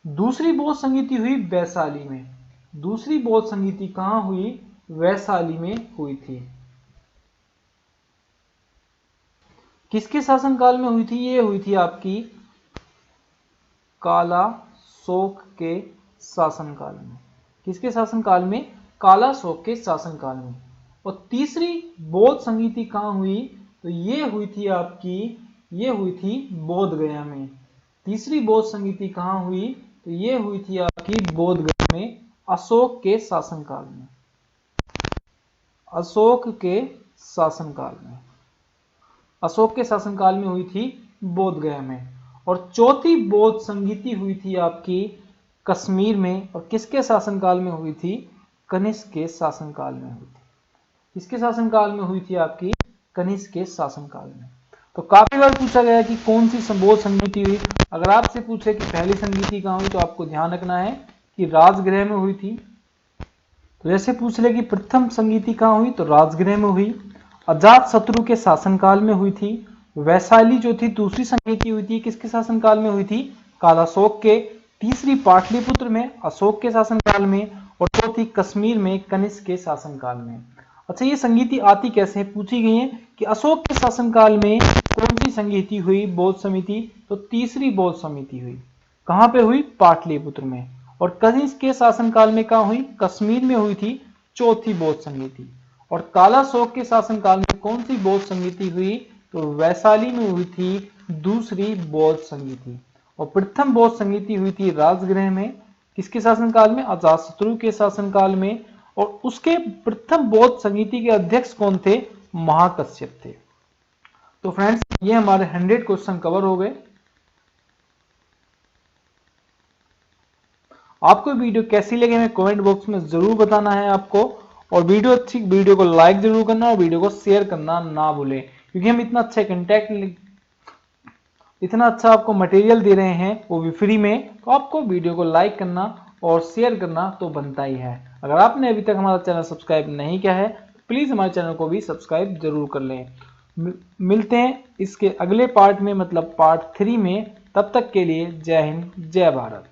दूसरी बौद्ध समिति हुई वैशाली में। दूसरी बौद्ध समिति कहां हुई? वैशाली में हुई थी। किसके शासनकाल में हुई थी? ये हुई थी आपकी कालाशोक के शासनकाल में। किसके शासनकाल में? कालाशोक के शासनकाल में। और तीसरी बौद्ध समिति कहां हुई? तो ये हुई थी आपकी, ये हुई थी बोध गया में। तीसरी बौद्ध समिति कहां हुई? तो ये हुई थी आपकी बोध गया में, अशोक के शासनकाल में। अशोक के शासनकाल में, अशोक के शासनकाल में हुई थी बोध गया में। और चौथी बौद्ध समिति हुई थी आपकी कश्मीर में, और किसके शासनकाल में हुई थी? कनिष्क के शासनकाल में हुई थी। किसके शासनकाल में हुई थी? आपकी कनिष्क के शासनकाल में। तो काफी बार पूछा गया कि कौन सी संबोध संगीति हुई। अगर आपसे पूछे कि पहली संगीति कहाँ हुई, तो आपको ध्यान रखना है कि राजगृह में हुई थी। तो जैसे पूछ ले कि प्रथम संगीति कहाँ हुई, तो राजगृह में हुई। अजात शत्रु के शासनकाल में हुई थी। वैशाली जो थी दूसरी संगीति हुई थी, किसके शासनकाल में हुई थी? कालाशोक के। तीसरी पाटलिपुत्र में अशोक के शासनकाल में, और चौथी कश्मीर में कनिष्क के शासनकाल में। अच्छा, ये संगीति आती कैसे है? पूछी गई है कि अशोक के शासनकाल में कौन सी संगीति हुई बौद्ध समिति? तो तीसरी बौद्ध समिति हुई। कहां पे हुई? पाटलिपुत्र में। और कनिष्क के शासनकाल में कहां हुई? कश्मीर में हुई थी चौथी बौद्ध संगीति। और कालाशोक के शासनकाल में कौन सी बौद्ध संगीति हुई? तो वैशाली में हुई थी दूसरी बौद्ध संगीति। और प्रथम बौद्ध संगीति हुई थी राजगृह में। किसके शासनकाल में? अजातशत्रु के शासनकाल में। और उसके प्रथम बौद्ध संगीति के अध्यक्ष कौन थे? महाकश्यप थे। तो फ्रेंड्स, ये हमारे 100 क्वेश्चन कवर हो गए। आपको वीडियो कैसी लगी हमें कमेंट बॉक्स में जरूर बताना है आपको। और वीडियो को लाइक जरूर करना और वीडियो को शेयर करना ना भूलें, क्योंकि हम इतना अच्छा आपको मटेरियल दे रहे हैं, वो भी फ्री में। तो आपको वीडियो को लाइक करना और शेयर करना तो बनता ही है। अगर आपने अभी तक हमारा चैनल सब्सक्राइब नहीं किया है, तो प्लीज हमारे चैनल को भी सब्सक्राइब जरूर कर लें। मिलते हैं इसके अगले पार्ट में, मतलब पार्ट 3 में। तब तक के लिए जय हिंद, जय भारत।